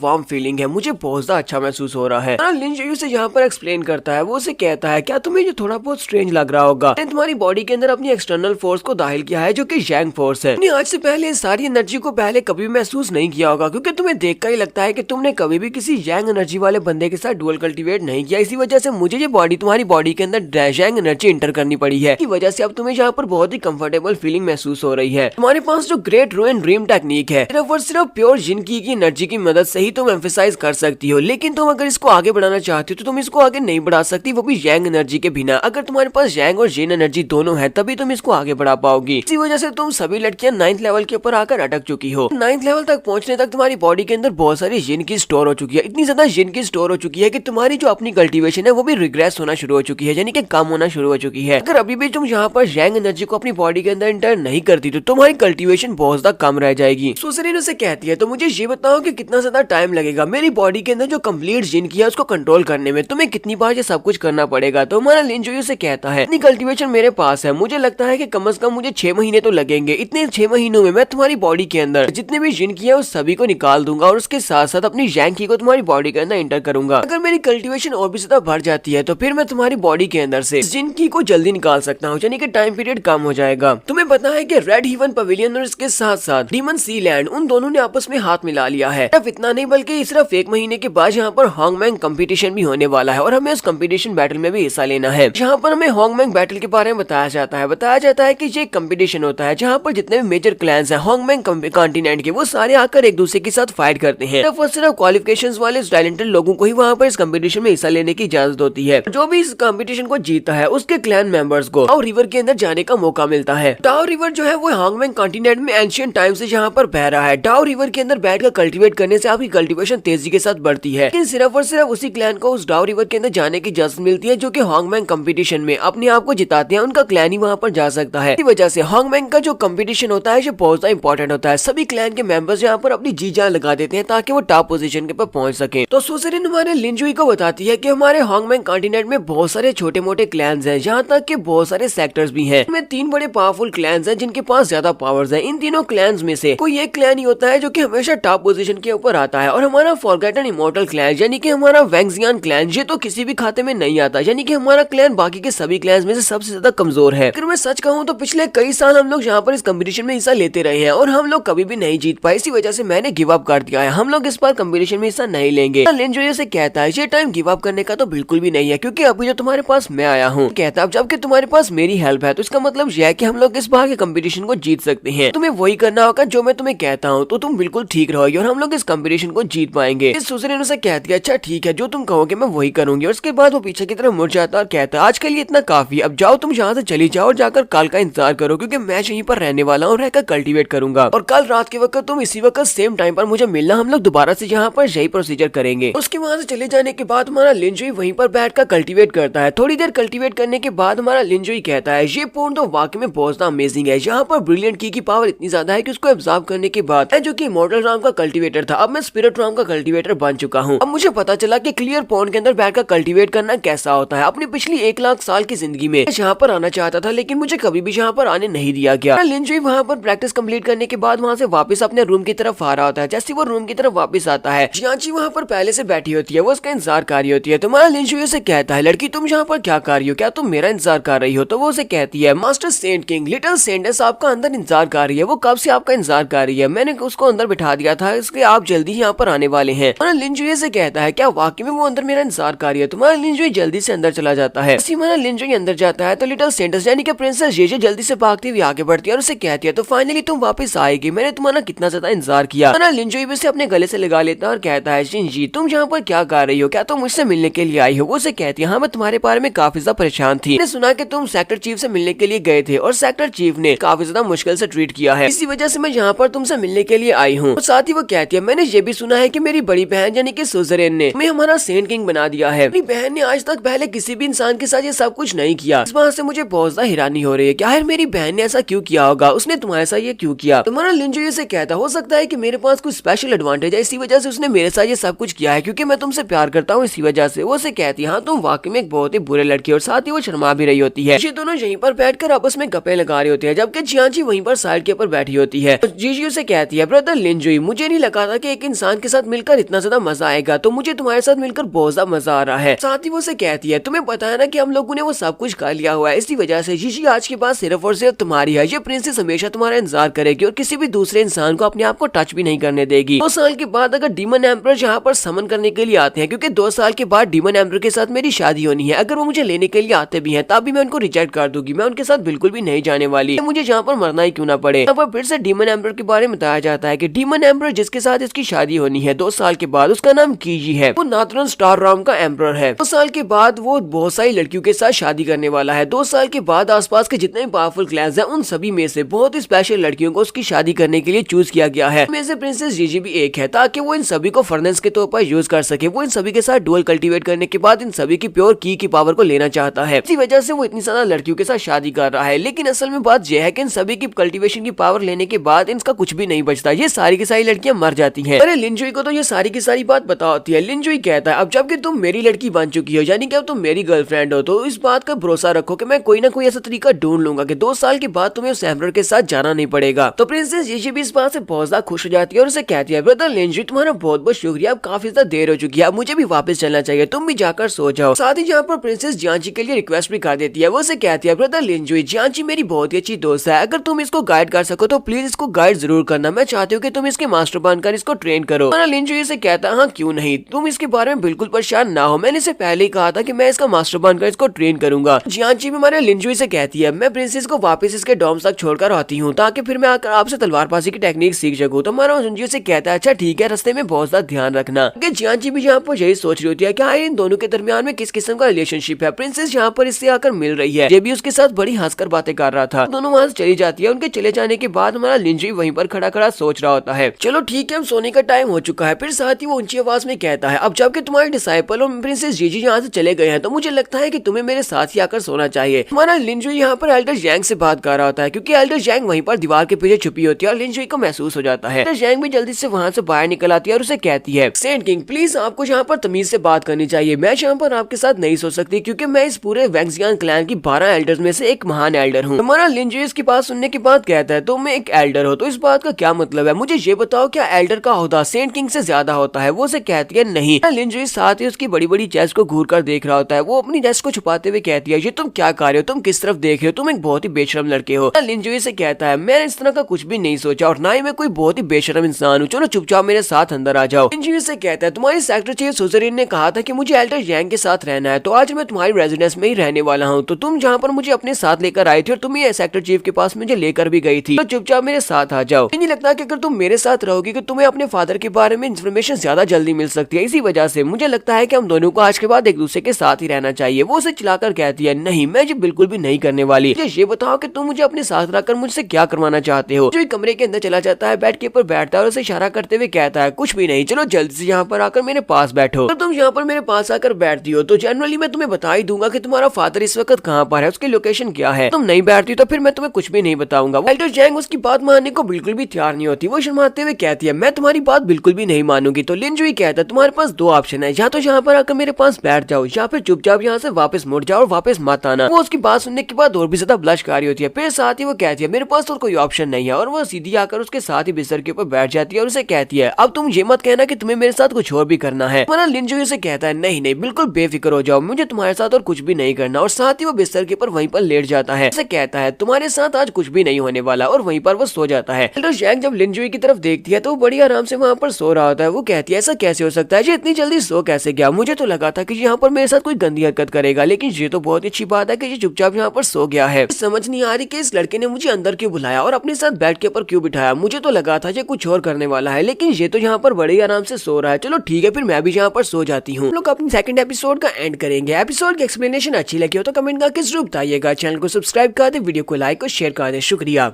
वार्म फीलिंग है, मुझे बहुत ज्यादा अच्छा महसूस हो रहा है। लिन जुई से यहाँ पर एक्सप्लेन करता है, वो उसे कहता है क्या तुम्हें ये थोड़ा बहुत स्ट्रेंज लग रहा होगा, मैंने तुम्हारी बॉडी के अंदर अपनी एक्सटर्नल फोर्स को दाखिल किया है जो कि यांग फोर्स है। आज से पहले इस सारी एनर्जी को पहले कभी महसूस नहीं किया होगा, क्योंकि तुम्हें देखकर ही लगता है कि तुमने कभी भी किसी यांग एनर्जी वाले बंदे के साथ डुअल कल्टीवेट नहीं किया। इसी वजह से मुझे ये बॉडी तुम्हारी बॉडी के अंदर यांग एनर्जी इंटर करनी पड़ी है, की वजह से अब तुम्हें यहाँ पर बहुत ही कंफर्टेबल फीलिंग महसूस हो रही है। तुम्हारे पास जो ग्रेट रू एंड ड्रीम टेक्निक है सिर्फ और सिर्फ प्योर जिन की एनर्जी की मदद से ही तुम एम्फेसाइज कर सकती हो, लेकिन तुम अगर इसको आगे बढ़ाना चाहती हो तो तुम इसको आगे नहीं बढ़ा सकती, वो भी यांग एनर्जी के बिना। अगर तुम्हारे पास यांग और जिन एनर्जी दोनों है तभी तुम इसको आगे बढ़ा पाओगी। इसी वजह से तुम सभी लड़कियां 9th लेवल के ऊपर आकर अटक चुकी हो। 9th लेवल तक पहुंचने तक तुम्हारी बॉडी के अंदर बहुत सारी जिन की स्टोर हो चुकी है, इतनी ज्यादा जिन की स्टोर हो चुकी है कि तुम्हारी जो अपनी कल्टीवेशन है वो भी रिग्रेस होना शुरू हो चुकी है, यानी कि कम होना शुरू हो चुकी है। अगर अभी भी तुम यहाँ पर यांग एनर्जी को अपनी बॉडी के अंदर इंटर नहीं करती तो तुम्हारी कल्टीवेशन बहुत ज्यादा कम रह जाएगी। सुसरीन उसे कहती है तो मुझे ये बताओ कि कितना ज्यादा टाइम लगेगा मेरी बॉडी के अंदर जो कंप्लीट जिन की है उसको कंट्रोल करने में, तुम्हें कितनी बार ये सब कुछ करना पड़ेगा। तो हमारा लिन जुई से कहता है इतनी कल्टीवेशन मेरे पास है, मुझे लगता है कि कम से कम मुझे 6 महीने तो लगेंगे। इतने 6 महीनों में मैं तुम्हारी बॉडी के अंदर जितने भी जिन की है उस सभी को निकाल दूंगा और उसके साथ साथ अपनी यांग की को तुम्हारी बॉडी के अंदर इंटर करूंगा। अगर मेरी कल्टीवेशन और भी ज्यादा बढ़ जाती है तो फिर मैं तुम्हारी बॉडी के अंदर से जिन की को जल्दी निकाल सकता हूँ, यानी कि टाइम पीरियड कम हो जाएगा। तुम्हें पता है कि रेड हेवन पवेलियन और इसके साथ साथ डीमन सी लैंड उन दोनों ने आपस में हाथ मिला लिया है। सिर्फ इतना नहीं बल्कि सिर्फ 1 महीने के बाद यहाँ पर हॉन्गमैंग कंपटीशन भी होने वाला है और हमें उस कंपटीशन बैटल में भी हिस्सा लेना है। यहाँ पर हमें हॉन्गमैंग बैटल के बारे में बताया जाता है कि ये कंपटीशन होता है जहाँ पर जितने भी मेजर क्लैंस हैं हॉन्गमैंग कॉन्टिनेंट के वो सारे आकर एक दूसरे के साथ फाइट करते हैं। सिर्फ और सिर्फ क्वालिफिकेशंस वाले टैलेंटेड लोगों को ही वहाँ पर इस कंपटीशन में हिस्सा लेने की इजाजत होती है। जो भी इस कंपटीशन को जीता है उसके क्लैन मेंबर्स को टाओ रिवर के अंदर जाने का मौका मिलता है। टाओ रिवर जो है वो हॉन्गमैंग कॉन्टिनेंट में एंशिएंट टाइम से यहाँ पर बह रहा है। टाओ रिवर के अंदर बैठकर कल्टीवेट करने से आपकी कल्टीवेशन तेजी के साथ बढ़ती है, लेकिन सिर्फ और सिर्फ उसी क्लैन को उस टाओ रिवर के अंदर जाने की इजाजत मिलती है जो कि हॉन्गमैंग कंपटीशन में अपने आप को जिताते हैं, उनका क्लैन ही वहाँ पर जा सकता है। इसी वजह से हॉन्गमैंग का जो कंपटीशन होता है ये बहुत ज्यादा इंपॉर्टेंट होता है। सभी क्लैन के मेंबर्स यहाँ पर अपनी जी जान लगा देते हैं ताकि वो टॉप पोजीशन के ऊपर पहुंच सके। तो सुसरीन हमारे लिन जुई को बताती है कि हमारे हॉन्गमैंग कॉन्टिनेंट में बहुत सारे छोटे मोटे क्लैंस हैं, यहाँ तक कि बहुत सारे सेक्टर्स भी हैं। इनमें 3 बड़े पावरफुल क्लैंस हैं जिनके पास ज्यादा पावर्स हैं। इन तीनों क्लैंस में से कोई एक क्लैन ही होता है जो कि हमेशा टॉप पोजीशन के ऊपर आता है और हमारा फॉरगॉटन इमॉर्टल क्लैन यानी कि हमारा वैंगजियान क्लैन ये तो किसी भी खाते में नहीं आता, यानी कि हमारा क्लैन बाकी के सभी क्लैंस में से सबसे ज्यादा कमजोर है। अगर मैं सच कहूँ तो पिछले कई साल हम लोग यहाँ पर इस कंपटीशन में हिस्सा लेते रहे हैं और हम लोग कभी भी नहीं जीत पाए। इसी वजह से मैंने गिव अप कर दिया है, हम लोग इस बार कंपटीशन में हिस्सा नहीं लेंगे। लिन जुई से कहता है ये टाइम गिव अप करने का तो बिल्कुल भी नहीं है, क्योंकि अभी जो तुम्हारे पास मैं आया हूँ कहता है जबकि तुम्हारे पास मेरी हेल्प है तो इसका मतलब यह है कि हम लोग इस बार के कंपटीशन को जीत सकते हैं। तुम्हें वही करना होगा जो मैं तुम्हें कहता हूँ, तो तुम बिल्कुल ठीक रहोगे और हम लोग इस कंपटीशन को जीत पाएंगे। इस सुसरीन से कहती है अच्छा ठीक है जो तुम कहोगे मैं वही करूंगी। और उसके बाद वो पीछे की तरफ मुड़ जाता है और कहता है आज के लिए इतना काफी, अब जाओ तुम यहाँ से चली जाओ और जाकर कल का इंतजार करो, क्योंकि मैं यहीं पर रहने वाला हूँ, रहकर कल्टीवेट करूंगा और कल रात के वक्त तुम इसी वक्त सेम टाइम पर मुझे मिलना, हम लोग दोबारा से यहाँ पर यही प्रोसीजर करेंगे। उसके वहाँ से चले जाने के बाद हमारा लिन जुई वहीं पर बैठकर कल्टीवेट करता है। थोड़ी देर कल्टीवेट करने के बाद हमारा लिन जुई कहता है ये पोर्न तो वाकई में बहुत ज्यादा अमेजिंग है, यहाँ पर ब्रिलियंट की पावर इतनी ज्यादा है कि उसको एब्जॉर्ब करने के बाद जो कि इमॉर्टल राम का कल्टीवेटर था अब मैं स्पिरिट राम का कल्टीवेटर बन चुका हूँ। अब मुझे पता चला कि क्लियर पॉन्ड के अंदर बैठकर कल्टीवेट करना कैसा होता है। अपनी पिछली 1 लाख साल की जिंदगी में यहाँ पर आना चाहता था लेकिन मुझे कभी भी यहाँ पर आने नहीं दिया गया। लिन जुई वहाँ पर प्रैक्टिस कंप्लीट करने के बाद वहाँ से वापस अपने रूम की तरफ आ रहा होता है। जैसे वो रूम की तरफ वापस आता है जियांची वहाँ पर पहले से बैठी होती है, वो उसका इंतजार कर रही होती है। तुम्हारा लिन जुई से कहता है लड़की तुम यहाँ पर क्या कर रही हो, क्या तुम मेरा इंतजार कर रही हो? तो वो उसे कहती है मास्टर सेंट किंग लिटिल सेंडस आपका अंदर इंतजार कर रही है, वो कब से आपका इंतजार कर रही है, मैंने उसको अंदर बिठा दिया था, इसलिए आप जल्दी यहाँ पर आने वाले हैं। हमारा लिन जुई से कहता है क्या वाकई में वो अंदर मेरा इंतजार कर रही है? तुम्हारा लिन जुई जल्दी से अंदर चला जाता है। हमारा लिन जुई अंदर जाता है तो लिटिल सेंडस यानी कि प्रिंसेस जेजे जल्दी से भागती हुई आगे बढ़ती है और उसे कहती है तो फाइनली तुम वापस आएगी, मैंने तुम्हारा कितना ज्यादा इंतजार किया। हमारा लिन जुई भी उसे अपने गले से लगा लेता है और कहता है शिनजी तुम यहाँ पर क्या कर रही हो, क्या तुम मुझसे मिलने के लिए आई हो? वो उसे कहती है हाँ मैं तुम्हारे बारे में काफी ज्यादा परेशान थी, मैंने सुना कि तुम सेक्टर चीफ से मिलने के लिए गए थे और सेक्टर चीफ ने काफी ज्यादा मुश्किल से ट्रीट किया है, इसी वजह से मैं यहाँ पर तुमसे मिलने के लिए आई हूँ। साथ ही वो कहती है मैंने ये भी सुना है कि मेरी बड़ी बहन यानी कि सुजरेन ने हमें हमारा सेंट किंग बना दिया है। मेरी बहन ने आज तक पहले किसी भी इंसान के साथ ये सब कुछ नहीं किया, इस बात से मुझे बहुत ज्यादा हैरानी हो रही है। क्या मेरी बहन ने ऐसा क्यों किया होगा, उसने तुम्हारे साथ ये क्यों किया? तुम्हारा लिन जुई से कहता हो सकता है कि मेरे पास कुछ स्पेशल एडवांटेज है, इसी वजह से उसने मेरे साथ ये सब कुछ किया है, क्योंकि मैं तुमसे प्यार करता हूँ इसी वजह से। वो उसे कहती है हाँ तुम वाकई में एक बहुत ही बुरे लड़की, और साथ ही वो शर्मा भी रही होती है। ये दोनों यहीं पर बैठकर आपस में गप्पे लगा रहे होते हैं, जबकि जियांची वहीं पर साइड के ऊपर बैठी होती है। जीजी उसे कहती है, ब्रदर लिनजुई, मुझे नहीं लगा था कि एक इंसान के साथ मिलकर इतना ज्यादा मजा आएगा, तो मुझे तुम्हारे साथ मिलकर बहुत ज्यादा मजा आ रहा है। साथ ही वो उसे कहती है, तुम्हें पता है ना कि हम लोगों ने वो सब कुछ कर लिया हुआ है, इसी वजह से जीजी आज के बाद सिर्फ और सिर्फ तुम्हारी है। ये प्रिंसेस हमेशा तुम्हारा इंतजार करेगी और किसी भी दूसरे इंसान को अपने आप को टच भी नहीं करने देगी। 2 साल के बाद अगर डीमन एम्परर यहाँ पर समन करने के लिए आते हैं, क्योंकि 2 साल के बाद डीमन एम्परर के साथ मेरी शादी होनी है, अगर वो मुझे लेने के लिए आते भी हैं तब भी मैं उनको रिजेक्ट कर दूंगी, मैं उनके साथ बिल्कुल भी नहीं जाने वाली, मुझे जहाँ पर मरना ही क्यों ना पड़े। यहाँ पर फिर से डीमन एम्परर के बारे में बताया जाता है कि डीमन एम्परर जिसके साथ इसकी शादी होनी है 2 साल के बाद, उसका नाम कीजी है, वो नाथरन स्टार राम का एम्परर है। 2 साल के बाद वो बहुत सारी लड़कियों के साथ शादी करने वाला है। 2 साल के बाद आसपास के जितने भी पावरफुल क्लैंस हैं उन सभी में से बहुत ही स्पेशल लड़कियों को उसकी शादी करने के लिए चूज किया गया है, में से प्रिंसेस जीजी भी एक है, ताकि वो इन सभी को फर्नेस के तौर पर यूज कर सके। वो इन सभी के साथ डुअल कल्टीवेट करने के बाद इन सभी की प्योर की पावर को लेना चाहता है, इसी वजह से वो इतनी ज्यादा लड़कियों के साथ शादी कर रहा है। लेकिन असल में बात यह है कि इन सभी की कल्टीवेशन की पावर लेने के बाद इनका कुछ भी नहीं बचता, ये सारी की सारी लड़कियां मर जाती हैं। अरे लिनजुई को तो ये सारी की सारी बात पता होती है। लिनजुई कहता है, अब जबकि तुम मेरी लड़की बन चुकी हो, यानी कि अब तुम मेरी गर्लफ्रेंड हो, तो इस बात का भरोसा रखो कि मैं कोई ना कोई ऐसा तरीका ढूंढ लूंगा कि 2 साल के बाद तुम्हें उस एम्परर के साथ जाना नहीं पड़ेगा। तो प्रिंसेस जीजी भी इस बात से बहुत ज्यादा खुश हो जाती है और उसे कहती है, ब्रदर लिनजुई तुम्हारा बहुत बहुत शुक्रिया, अब काफी ज्यादा देर हो चुकी है, अब मुझे भी वापस चलना चाहिए, तुम भी जाकर सो जाओ। साथ ही यहाँ पर प्रिंसेस जियांची के लिए रिक्वेस्ट भी कर देती है। वो उसे कहती है, ब्रदर लिनजुई, जियांची मेरी बहुत ही अच्छी दोस्त है, अगर तुम इसको गाइड कर सको तो प्लीज इसको गाइड जरूर करना, मैं चाहती हूँ कि तुम इसके मास्टर बनकर इसको ट्रेन करो। लिनजुई से कहता है, हाँ क्यों नहीं, तुम इसके बारे में बिल्कुल परेशान ना हो, मैंने इसे पहले ही कहा था कि मैं इसका मास्टर बनकर इसको ट्रेन करूंगा। जियांची भी हमारे लिनजुई से कहती है, मैं प्रिंसेस को वापस इसके डॉम्स तक छोड़कर आती हूँ ताकि फिर मैं आकर आपसे तलवारबाजी की टेक्निक सीख सकूं। तो हमारा लिनजुई से कहता है, अच्छा ठीक है, रास्ते में बहुत ज्यादा ध्यान रखना। जियांची भी यहाँ पर यही सोच रही होती है कि इन दोनों के दरमियान में किस किस्म का रिलेशनशिप है। प्रिंसेस यहाँ पर इससे आकर मिल रही है, ये भी उसके साथ बड़ी हंसकर बातें कर रहा था। दोनों वहां से चली जाती है। उनके चले जाने के बाद हमारा लिनजुई वहीं पर खड़ा खड़ा सोच रहा होता है, चलो ठीक है, हम सोने का टाइम हो चुका है। फिर साथ ही वो ऊंची आवाज में कहता है, अब जबकि तुम्हारे डिसाइपल और प्रिंसेस जीजी यहाँ से चले गए हैं, तो मुझे लगता है कि तुम्हें मेरे साथ ही आकर सोना चाहिए। हमारा लिनजुई यहाँ पर एल्डर जैंग से बात कर रहा होता है, क्योंकि एल्डर जैंग वहीं पर दीवार के पीछे छुपी होती है और लिनजुई को महसूस हो जाता है। एल्डर जैंग भी जल्दी से वहाँ से बाहर निकल आती है और उसे कहती है, सेंट किंग प्लीज आपको यहाँ पर तमीज से बात करनी चाहिए, मैं यहाँ पर आपके साथ नहीं सो सकती, क्योंकि मैं इस पूरे वैंगजियान क्लैन की 12 एल्डर्स में से एक महान एल्डर हूँ। हमारा लिनजुई इसके पास सुनने के बाद कहता है, तुम एक एल्डर हो तो इस बात का क्या मतलब है, मुझे ये बताओ, क्या एल्डर का ओहदा सेंट किंग से ज्यादा होता है? वो उसे कहती है, नहीं। लिनजुई साथ ही उसकी बड़ी बड़ी चेस्ट को घूर कर देख रहा होता है। वो अपनी चेस्ट को छुपाते हुए कहती है, ये तुम क्या कर रहे हो, तुम किस तरफ देख रहे हो, तुम एक बहुत ही बेशरम लड़के हो। लिनजुई से कहता है, मैं इस तरह का कुछ भी नहीं सोचा और ना ही मैं कोई बहुत ही बेशरम इंसान हूँ, चलो चुपचाप मेरे साथ अंदर आ जाओ। लिनजुई से कहता है, तुम्हारी सेक्टर चीफ सुजरीन ने कहा था कि मुझे एल्डर जैंग के साथ रहना है, तो आज मैं तुम्हारी रेजिडेंस में ही रहने वाला हूँ, तो तुम जहाँ पर मुझे अपने साथ लेकर आई थी और तुम ये सेक्टर चीफ के पास मुझे लेकर भी गई थी, तो चुपचाप मेरे साथ आ जाओ। नहीं लगता कि अगर तुम मेरे साथ रहोगी कि तुम्हें अपने फादर के बारे में इन्फॉर्मेशन ज्यादा जल्दी मिल सकती है, इसी वजह से मुझे लगता है कि हम दोनों को आज के बाद एक दूसरे के साथ ही रहना चाहिए। वो उसे चिल्लाकर कहती है, नहीं, मैं ये बिल्कुल भी नहीं करने वाली, ये बताओ कि तुम मुझे अपने साथ रखकर मुझसे क्या करवाना चाहते हो। जो कमरे के अंदर चला जाता है, बेड के ऊपर बैठता है और उसे इशारा करते हुए कहता है, कुछ भी नहीं, चलो जल्दी से यहाँ पर आकर मेरे पास बैठो। अगर तुम यहाँ पर मेरे पास आकर बैठती हो तो जनरली मैं तुम्हें बता ही दूंगा कि तुम्हारा फादर इस वक्त कहाँ पर है, उसकी लोकेशन क्या है। तुम नहीं बैठती तो फिर मैं तुम्हें कुछ भी नहीं बताऊंगा। एल्डर जैंग उसकी बात मानने को बिल्कुल भी तैयार नहीं होती। वो शर्माते हुए कहती है, मैं तुम्हारी बात बिल्कुल भी नहीं मानूंगी। तो लिनजुई कहता है, तुम्हारे पास 2 ऑप्शन है, या तो यहाँ पर आकर मेरे पास बैठ जाओ या फिर चुपचाप यहाँ से वापस मुड़ जाओ और वापस मत आना। वो उसकी बात सुनने के बाद और भी ज्यादा ब्लश कर रही होती है। फिर साथ ही वो कहती है, मेरे पास तो कोई ऑप्शन नहीं है, और वो सीधी आकर उसके साथ ही बिस्तर के ऊपर बैठ जाती है और उसे कहती है, अब तुम ये मत कहना कि तुम्हें मेरे साथ कुछ और भी करना है। लिनजुई से कहता है, नहीं नहीं, बिल्कुल बेफिक्र हो जाओ, मुझे तुम्हारे साथ और कुछ भी नहीं करना। और साथ ही वो बिस्तर के ऊपर वहीं पर लेट जाता है। उसे कहता है, तुम्हारे साथ आज कुछ भी नहीं होने वाला, और वहीं पर वो सो जाता है। एल्डर जैंग जब लिनजुई की तरफ देखती है तो वो बड़ी आराम से वहाँ पर सो रहा होता है। वो कहती है, ऐसा कैसे हो सकता है, ये इतनी जल्दी सो कैसे गया, मुझे तो लगा था कि यहाँ पर मेरे साथ कोई गंदी हरकत करेगा, लेकिन ये तो बहुत अच्छी बात है कि ये चुपचाप यहाँ पर सो गया है। समझ नहीं आ रही कि इस लड़के ने मुझे अंदर क्यों बुलाया और अपने साथ बेड के ऊपर क्यों बिठाया, मुझे तो लगा था ये कुछ और करने वाला है, लेकिन ये तो यहाँ पर बड़े आराम से सो रहा है। चलो ठीक है, फिर मैं भी यहाँ पर सो जाती हूँ। लोग अपनी सेकंड एपिसोड का एंड करेंगे। एपिसोड की एक्सप्लेनेशन अच्छी लगी हो तो कमेंट करके जरूर बताइएगा। चैनल को सब्सक्राइब कर दे, वीडियो को लाइक और शेयर कर दे। शुक्रिया।